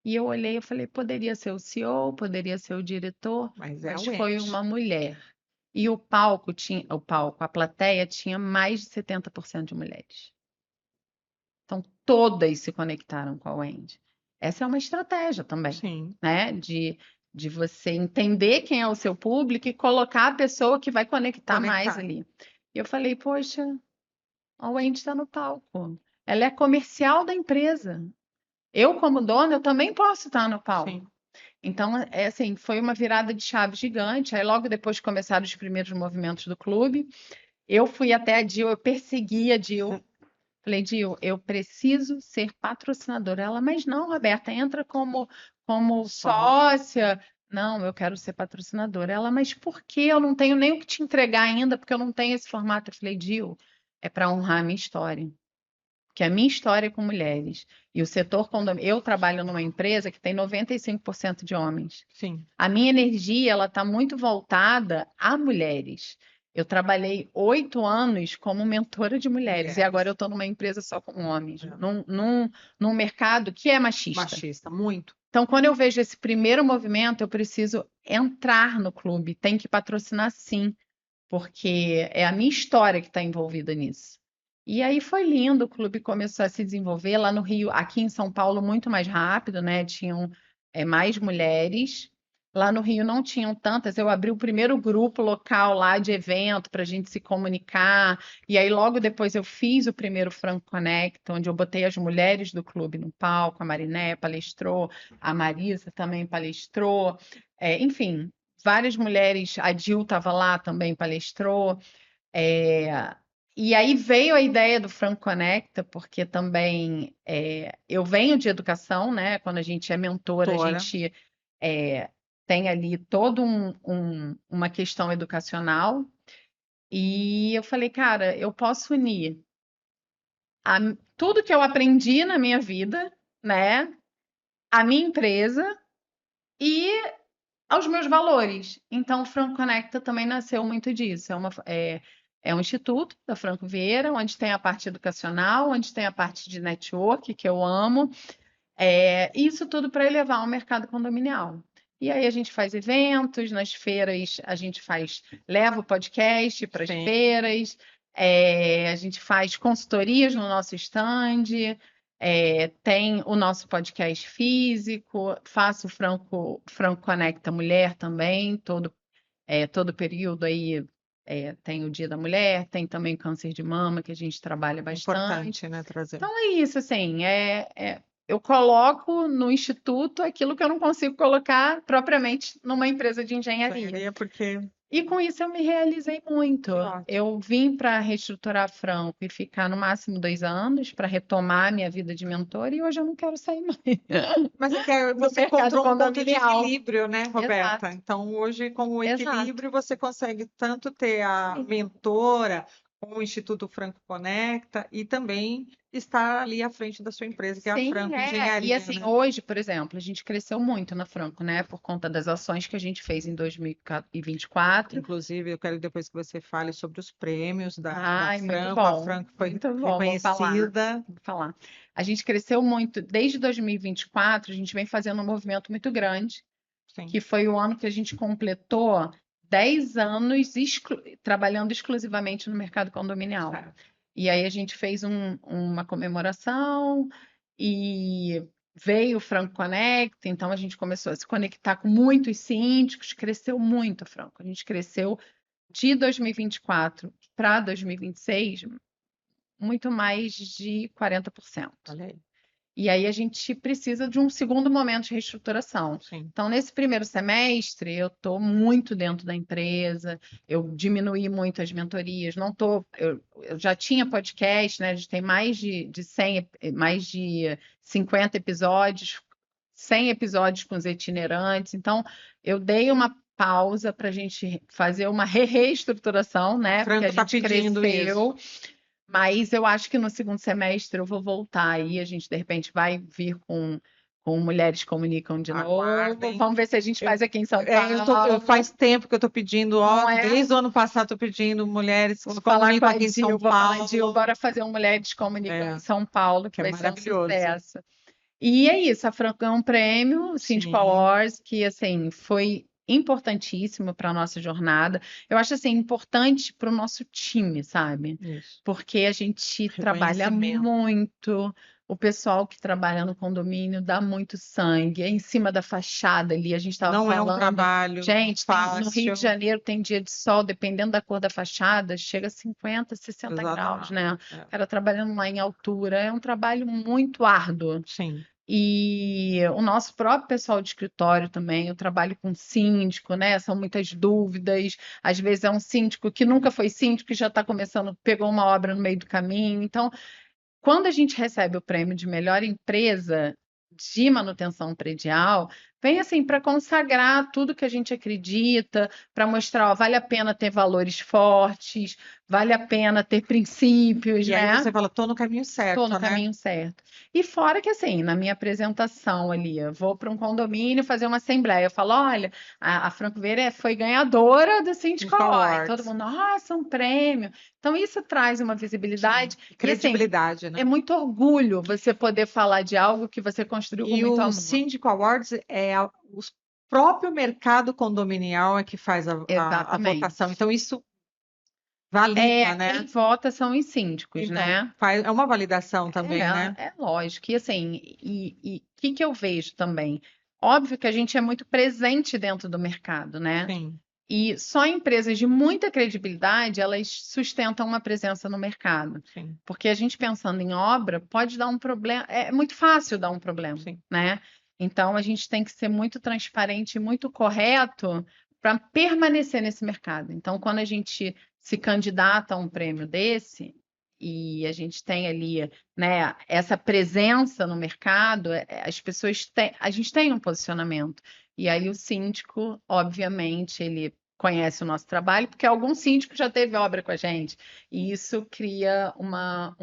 E eu olhei e falei, poderia ser o CEO, poderia ser o diretor, Mas é a mas foi Wendy. uma mulher. E o palco, a plateia tinha mais de 70% de mulheres. Então, todas se conectaram com a Wendy. Essa é uma estratégia também, Sim, né? De você entender quem é o seu público e colocar a pessoa que vai conectar mais conectar. ali. E eu falei, poxa, a Wendy está no palco. Ela é comercial da empresa. Eu, como dona, eu também posso estar no palco. Sim. Então, é assim, foi uma virada de chave gigante. Aí, logo depois começaram os primeiros movimentos do clube. Eu fui até a Dil, eu persegui a Dil. Falei, Dil, eu preciso ser patrocinadora. Ela, mas não, Roberta, entra como sócia. Não, eu quero ser patrocinadora. Ela, mas por que eu não tenho nem o que te entregar ainda, porque eu não tenho esse formato? Eu falei, Dil, é para honrar a minha história. Que a minha história é com mulheres. E o setor condomínio. Eu trabalho numa empresa que tem 95% de homens. Sim. A minha energia ela está muito voltada a mulheres. Eu trabalhei 8 anos como mentora de mulheres e agora eu estou numa empresa só com homens, num mercado que é machista. Machista, muito. Então, quando eu vejo esse primeiro movimento, eu preciso entrar no clube, tem que patrocinar sim, porque é a minha história que está envolvida nisso. E aí foi lindo, o clube começou a se desenvolver lá no Rio, aqui em São Paulo, muito mais rápido, né? Tinham mais mulheres. Lá no Rio não tinham tantas. Eu abri o primeiro grupo local lá de evento para a gente se comunicar. E aí, logo depois, eu fiz o primeiro Franco Connect, onde eu botei as mulheres do clube no palco. A Mariné palestrou, a Marisa também palestrou. Enfim, várias mulheres. A Dil estava lá também, palestrou. E aí veio a ideia do Franco Conecta, porque também eu venho de educação, né? Quando a gente é mentora, a gente tem ali toda uma questão educacional. E eu falei, cara, eu posso unir tudo que eu aprendi na minha vida, né? A minha empresa e aos meus valores. Então, o Franco Conecta também nasceu muito disso. É um instituto da Franco Vieira, onde tem a parte educacional, onde tem a parte de network, que eu amo. Isso tudo para elevar o mercado condominial. E aí a gente faz eventos, nas feiras a gente leva o podcast para as feiras, a gente faz consultorias no nosso stand, tem o nosso podcast físico, faço o Franco Conecta Mulher também, todo período aí tem o Dia da Mulher, tem também câncer de mama, que a gente trabalha bastante. Importante, né, trazer. Então é isso, assim, eu coloco no instituto aquilo que eu não consigo colocar propriamente numa empresa de engenharia. E com isso eu me realizei muito. Eu vim para reestruturar a Franco e ficar no máximo 2 anos para retomar a minha vida de mentora e hoje eu não quero sair mais. Mas você encontrou um ponto de equilíbrio, né, Roberta? Exato. Então, hoje, com o equilíbrio, você consegue tanto ter a mentora, com o Instituto Franco Conecta e também estar ali à frente da sua empresa, que é a Franco Engenharia. E assim, né? hoje, por exemplo, a gente cresceu muito na Franco, né? Por conta das ações que a gente fez em 2024. Inclusive, eu quero depois que você fale sobre os prêmios da Muito Franco. bom. A Franco foi Muito bom, reconhecida. Vou falar. A gente cresceu muito. Desde 2024, a gente vem fazendo um movimento muito grande, Sim. que foi o ano que a gente completou 10 anos trabalhando exclusivamente no mercado condominial. E aí a gente fez uma comemoração e veio o Franco Connect, então a gente começou a se conectar com muitos síndicos, cresceu muito a Franco. A gente cresceu de 2024 para 2026 muito mais de 40%. Olha aí. E aí a gente precisa de um segundo momento de reestruturação. Sim. Então, nesse primeiro semestre, eu estou muito dentro da empresa, eu diminuí muito as mentorias, eu já tinha podcast, né? A gente tem mais de 50 episódios, 100 episódios com os itinerantes. Então, eu dei uma pausa para a gente fazer uma reestruturação, né? Franco Porque a gente pedindo cresceu. isso. Mas eu acho que no segundo semestre eu vou voltar aí, a gente de repente vai vir com Mulheres Comunicam de novo. Aguardem. Vamos ver se a gente faz aqui em São Faz tempo que eu tô pedindo, Não é? desde o ano passado tô pedindo mulheres que Vou se falar com comunicam a aqui em Dil, São vou falar, Paulo. Dil, bora fazer um Mulheres Comunicam em São Paulo, que que é vai ser um maravilhoso. sucesso. E é isso, a Fran ganhou um prêmio, o Síndico Sim. Awards, que assim foi importantíssimo para a nossa jornada. Eu acho assim importante para o nosso time, sabe? Isso. Porque a gente trabalha Reconhecimento. muito, o pessoal que trabalha no condomínio dá muito sangue, é em cima da fachada ali, a gente estava Não é um falando. trabalho Gente, no Rio de fácil. Janeiro tem dia de sol, dependendo da cor da fachada, chega a 50, 60 graus, Exatamente. né? É. O cara trabalhando lá em altura, é um trabalho muito árduo. Sim. E o nosso próprio pessoal de escritório também, eu trabalho com síndico, né? São muitas dúvidas. Às vezes é um síndico que nunca foi síndico e já está começando, pegou uma obra no meio do caminho. Então, quando a gente recebe o prêmio de melhor empresa de manutenção predial, vem assim para consagrar tudo que a gente acredita, para mostrar, ó, vale a pena ter valores fortes, vale a pena ter princípios, E né? aí você fala, tô no caminho certo, Estou no né? caminho certo. E fora que, assim, na minha apresentação ali, eu vou para um condomínio fazer uma assembleia. Eu falo, olha, a Franco Vera foi ganhadora do Síndico Award. Todo mundo, nossa, um prêmio. Então, isso traz uma visibilidade. Sim. E, assim, Credibilidade, né? é muito orgulho você poder falar de algo que você construiu com E muito o amor. Síndico Awards o próprio mercado condominial é que faz a Exatamente. votação. Então, isso valida, né? Quem vota são os síndicos, Então, né? é uma validação também, né? É lógico. E assim, o que eu vejo também? Óbvio que a gente é muito presente dentro do mercado, né? Sim, E só empresas de muita credibilidade, elas sustentam uma presença no mercado. sim, Porque a gente pensando em obra, pode dar um problema, é muito fácil dar um problema, sim. né? Então a gente tem que ser muito transparente e muito correto para permanecer nesse mercado. Então, quando a gente se candidata a um prêmio desse, e a gente tem ali, né, essa presença no mercado, as pessoas têm, a gente tem um posicionamento. E aí o síndico, obviamente, ele conhece o nosso trabalho, porque algum síndico já teve obra com a gente. E isso cria uma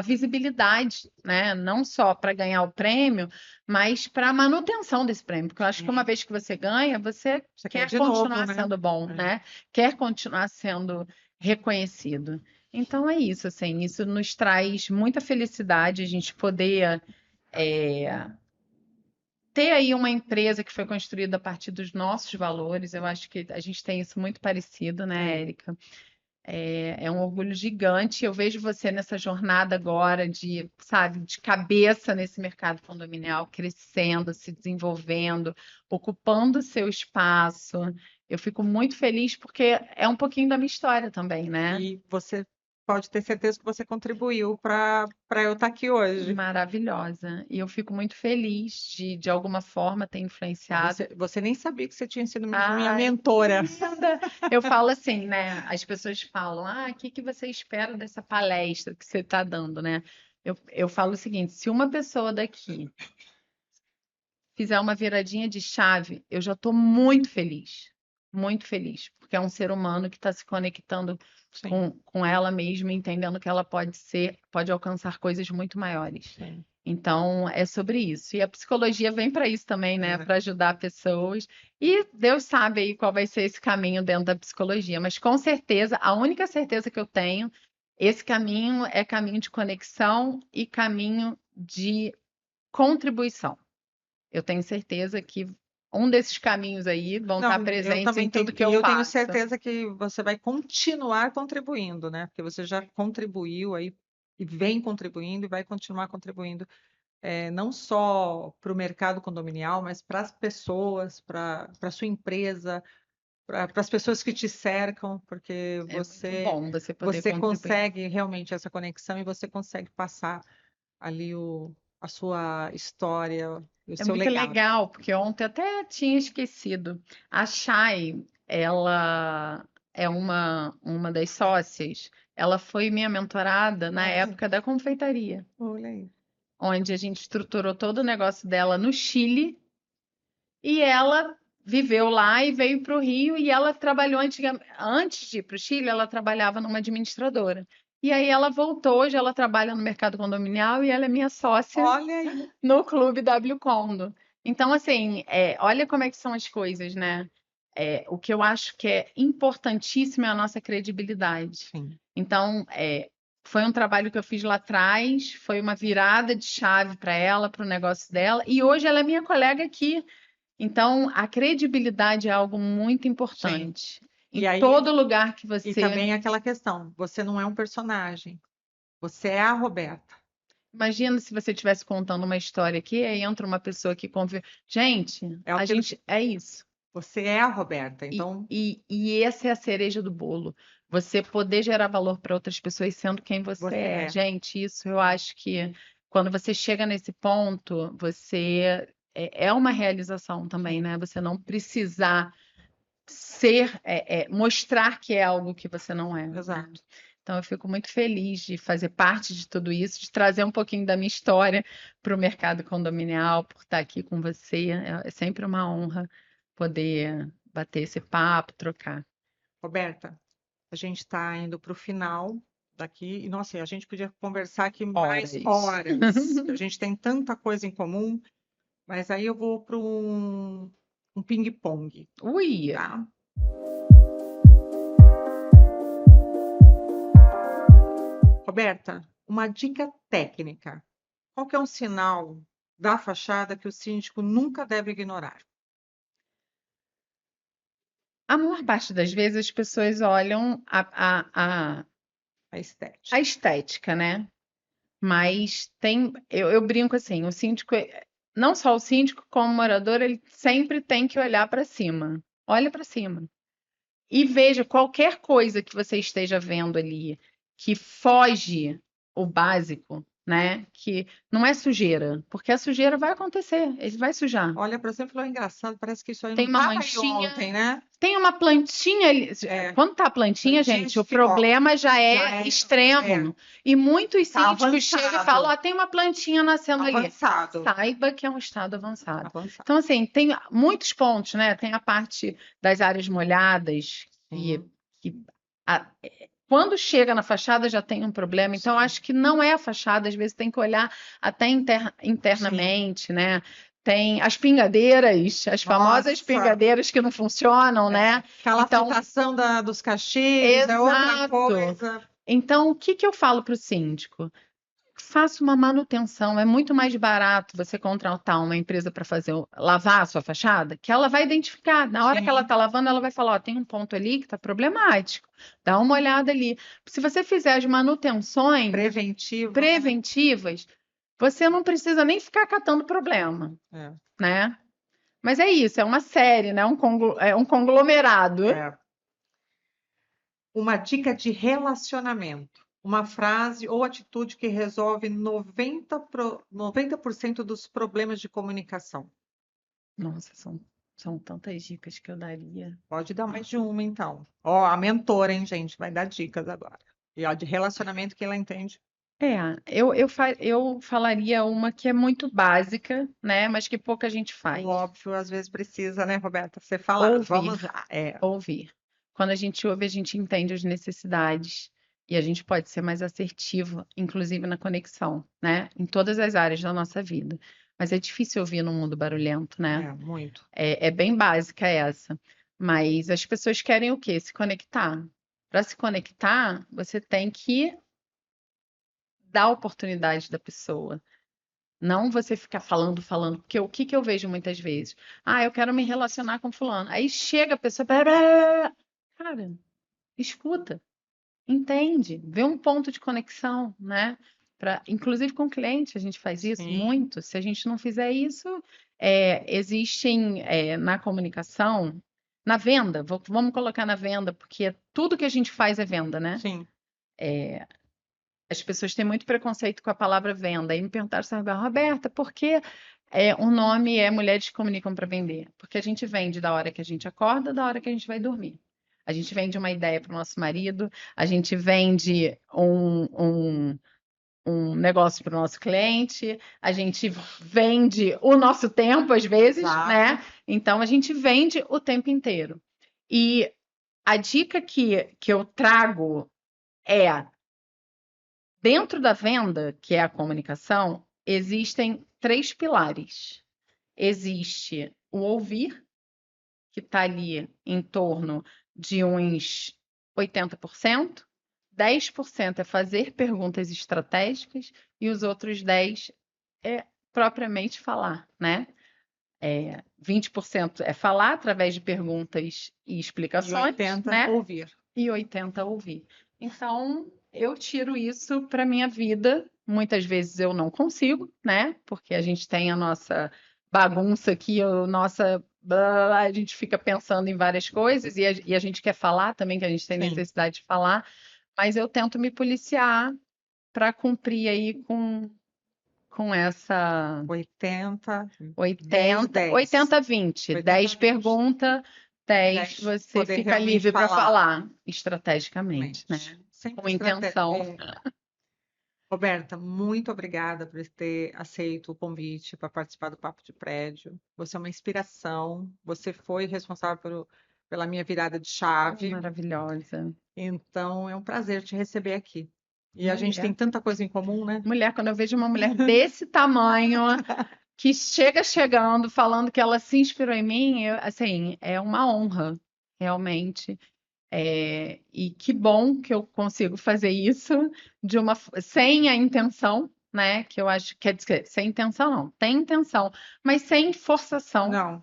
visibilidade, né? Não só para ganhar o prêmio, mas para a manutenção desse prêmio. Porque eu acho que uma vez que você ganha, você quer de continuar novo, né? sendo bom, né? Quer continuar sendo reconhecido. Então é isso, assim, isso nos traz muita felicidade a gente poder ter aí uma empresa que foi construída a partir dos nossos valores. Eu acho que a gente tem isso muito parecido, né, Érica? É um orgulho gigante. Eu vejo você nessa jornada agora de, sabe, de cabeça nesse mercado condominial, crescendo, se desenvolvendo, ocupando o seu espaço. Eu fico muito feliz porque é um pouquinho da minha história também, né? E você pode ter certeza que você contribuiu para eu estar aqui hoje. Maravilhosa. E eu fico muito feliz de alguma forma ter influenciado. Você nem sabia que você tinha sido minha Ai, mentora. linda. Eu falo assim, né? As pessoas falam, o que você espera dessa palestra que você está dando, né? Eu falo o seguinte, se uma pessoa daqui fizer uma viradinha de chave, eu já estou muito feliz, porque é um ser humano que está se conectando com ela mesma, entendendo que ela pode alcançar coisas muito maiores. Sim. Então, é sobre isso. E a psicologia vem para isso também, né? Para ajudar pessoas. E Deus sabe aí qual vai ser esse caminho dentro da psicologia. Mas com certeza, a única certeza que eu tenho, esse caminho é caminho de conexão e caminho de contribuição. Eu tenho certeza que um desses caminhos aí vão estar presentes em tudo que eu faço. Tenho certeza que você vai continuar contribuindo, né? Porque você já contribuiu aí e vem contribuindo e vai continuar contribuindo, não só para o mercado condominial, mas para as pessoas, para a sua empresa, para as pessoas que te cercam, porque É bom você poder você contribuir. consegue realmente essa conexão e você consegue passar ali a sua história, o seu muito legado. legal, porque ontem eu até tinha esquecido. A Chay, ela é uma das sócias. Ela foi minha mentorada na época da confeitaria, Olha aí. onde a gente estruturou todo o negócio dela no Chile. E ela viveu lá e veio para o Rio. E ela trabalhou antes de ir para o Chile, ela trabalhava numa administradora. E aí ela voltou, hoje ela trabalha no mercado condominial e ela é minha sócia Olha aí. no Clube W Condo. Então, assim, olha como é que são as coisas, né? O que eu acho que é importantíssimo é a nossa credibilidade. Sim. Então, foi um trabalho que eu fiz lá atrás, foi uma virada de chave para ela, para o negócio dela, e hoje ela é minha colega aqui. Então, a credibilidade é algo muito importante. E Em aí- todo lugar que E você. também aquela questão, você não é um personagem, você é a Roberta. Imagina se você estivesse contando uma história aqui, aí entra uma pessoa que convive. Gente, É a aquilo gente é isso. Você é a Roberta, E, então e essa é a cereja do bolo. Você poder gerar valor para outras pessoas sendo quem você Você é. é. Gente, isso eu acho que quando você chega nesse ponto, você é uma realização também, Sim. né? Você não precisar ser, mostrar que é algo que você não é, né? Exato. Então, eu fico muito feliz de fazer parte de tudo isso, de trazer um pouquinho da minha história para o mercado condominial, por estar aqui com você. É sempre uma honra poder bater esse papo, trocar. Roberta, a gente está indo para o final daqui, e nossa, a gente podia conversar aqui mais horas. A gente tem tanta coisa em comum, mas aí eu vou para um ping-pong, Ui! tá? Roberta, uma dica técnica. Qual que é um sinal da fachada que o síndico nunca deve ignorar? A maior parte das vezes as pessoas olham A estética. a estética, né? Mas eu brinco assim, o síndico, não só o síndico, como o morador, ele sempre tem que olhar para cima. Olha para cima. E veja qualquer coisa que você esteja vendo ali que foge o básico, né? Que não é sujeira, porque a sujeira vai acontecer, ele vai sujar. Olha, por exemplo, é engraçado, parece que isso aí Tem não uma estava aí manchinha, ontem, né? tem uma plantinha ali. Quando tá a plantinha, gente, o problema já é extremo. E muitos Tá síndicos chegam e avançado. falam: ó, tem uma plantinha nascendo ali. Avançado. Saiba que é um estado avançado. Avançado. Então, assim, tem muitos pontos, né? Tem a parte das áreas molhadas, quando chega na fachada já tem um problema. Então, eu acho que não é a fachada, às vezes tem que olhar até internamente, né? Tem as pingadeiras, as famosas pingadeiras que não funcionam, né? Calafetação dos cachês, é outra Exato. coisa. Então, o que eu falo para o síndico? Faça uma manutenção. É muito mais barato você contratar uma empresa para lavar a sua fachada, que ela vai identificar. Na hora que ela está lavando, ela vai falar: ó, tem um ponto ali que está problemático. Dá uma olhada ali. Se você fizer as manutenções preventivas, você não precisa nem ficar catando problema, né? Mas é isso, é uma série, né? É um conglomerado. Uma dica de relacionamento. Uma frase ou atitude que resolve 90% dos problemas de comunicação. Nossa, são tantas dicas que eu daria. Pode dar mais de uma, então. Ó, a mentora, hein, gente? Vai dar dicas agora. E ó, de relacionamento que ela entende. Eu falaria uma que é muito básica, né? Mas que pouca gente faz. O óbvio, às vezes precisa, né, Roberta? Você fala, vamos lá. Ouvir. Quando a gente ouve, a gente entende as necessidades e a gente pode ser mais assertivo, inclusive na conexão, né? Em todas as áreas da nossa vida. Mas é difícil ouvir num mundo barulhento, né? Muito. É bem básica essa. Mas as pessoas querem o quê? Se conectar. Para se conectar, você tem que dar a oportunidade da pessoa. Não você ficar falando, porque o que eu vejo muitas vezes? Ah, eu quero me relacionar com fulano. Aí chega a pessoa, cara, escuta, entende, vê um ponto de conexão, né? Inclusive com o cliente, a gente faz isso muito. Se a gente não fizer isso, existem na comunicação, na venda, vamos colocar na venda, porque tudo que a gente faz é venda, né? Sim. As pessoas têm muito preconceito com a palavra venda. E me perguntaram, sabe, Roberta, por que o nome é Mulheres que Comunicam para Vender? Porque a gente vende da hora que a gente acorda, da hora que a gente vai dormir. A gente vende uma ideia para o nosso marido, a gente vende um negócio para o nosso cliente, a gente vende o nosso tempo, às vezes, né? Então, a gente vende o tempo inteiro. E a dica que eu trago é Dentro da venda, que é a comunicação, existem 3 pilares. Existe o ouvir, que está ali em torno de uns 80%, 10% é fazer perguntas estratégicas e os outros 10% é propriamente falar, né? 20% é falar através de perguntas e E explicações, 80 né? ouvir. E 80 ouvir. Então, eu tiro isso para minha vida. Muitas vezes eu não consigo, né? Porque a gente tem a nossa bagunça aqui, a gente fica pensando em várias coisas e a gente quer falar também, que a gente tem Sim. necessidade de falar, mas eu tento me policiar para cumprir aí com essa 80, 80, 10. 80, 20. 80, 10 20. pergunta, 10 10 você poder fica realmente livre para falar. falar estrategicamente, né? Sempre Com intenção. Roberta, muito obrigada por ter aceito o convite para participar do Papo de Prédio. Você é uma inspiração. Você foi responsável pela minha virada de chave. Maravilhosa. Então, é um prazer te receber aqui. E a gente tem Mulher. tanta coisa em comum, né? Mulher, quando eu vejo uma mulher desse tamanho, que chega chegando, falando que ela se inspirou em mim, assim, é uma honra, realmente. E que bom que eu consigo fazer isso sem a intenção, né? Que eu acho, quer dizer, sem intenção não, tem intenção, mas sem forçação, Não.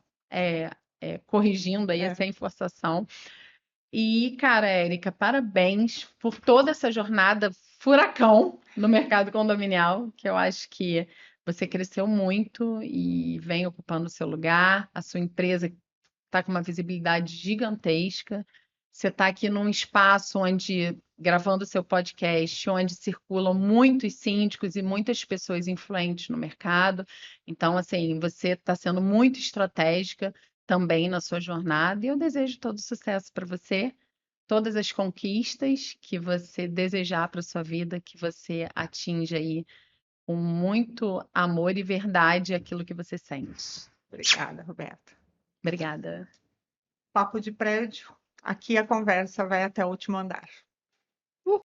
corrigindo aí, sem forçação. E, cara, Érica, parabéns por toda essa jornada furacão no mercado condominial, que eu acho que você cresceu muito e vem ocupando o seu lugar. A sua empresa está com uma visibilidade gigantesca. Você está aqui num espaço onde, gravando o seu podcast, onde circulam muitos síndicos e muitas pessoas influentes no mercado. Então, assim, você está sendo muito estratégica também na sua jornada e eu desejo todo sucesso para você, todas as conquistas que você desejar para sua vida, que você atinja aí com muito amor e verdade aquilo que você sente. Obrigada, Roberta. Obrigada. Papo de Prédio. Aqui a conversa vai até o último andar.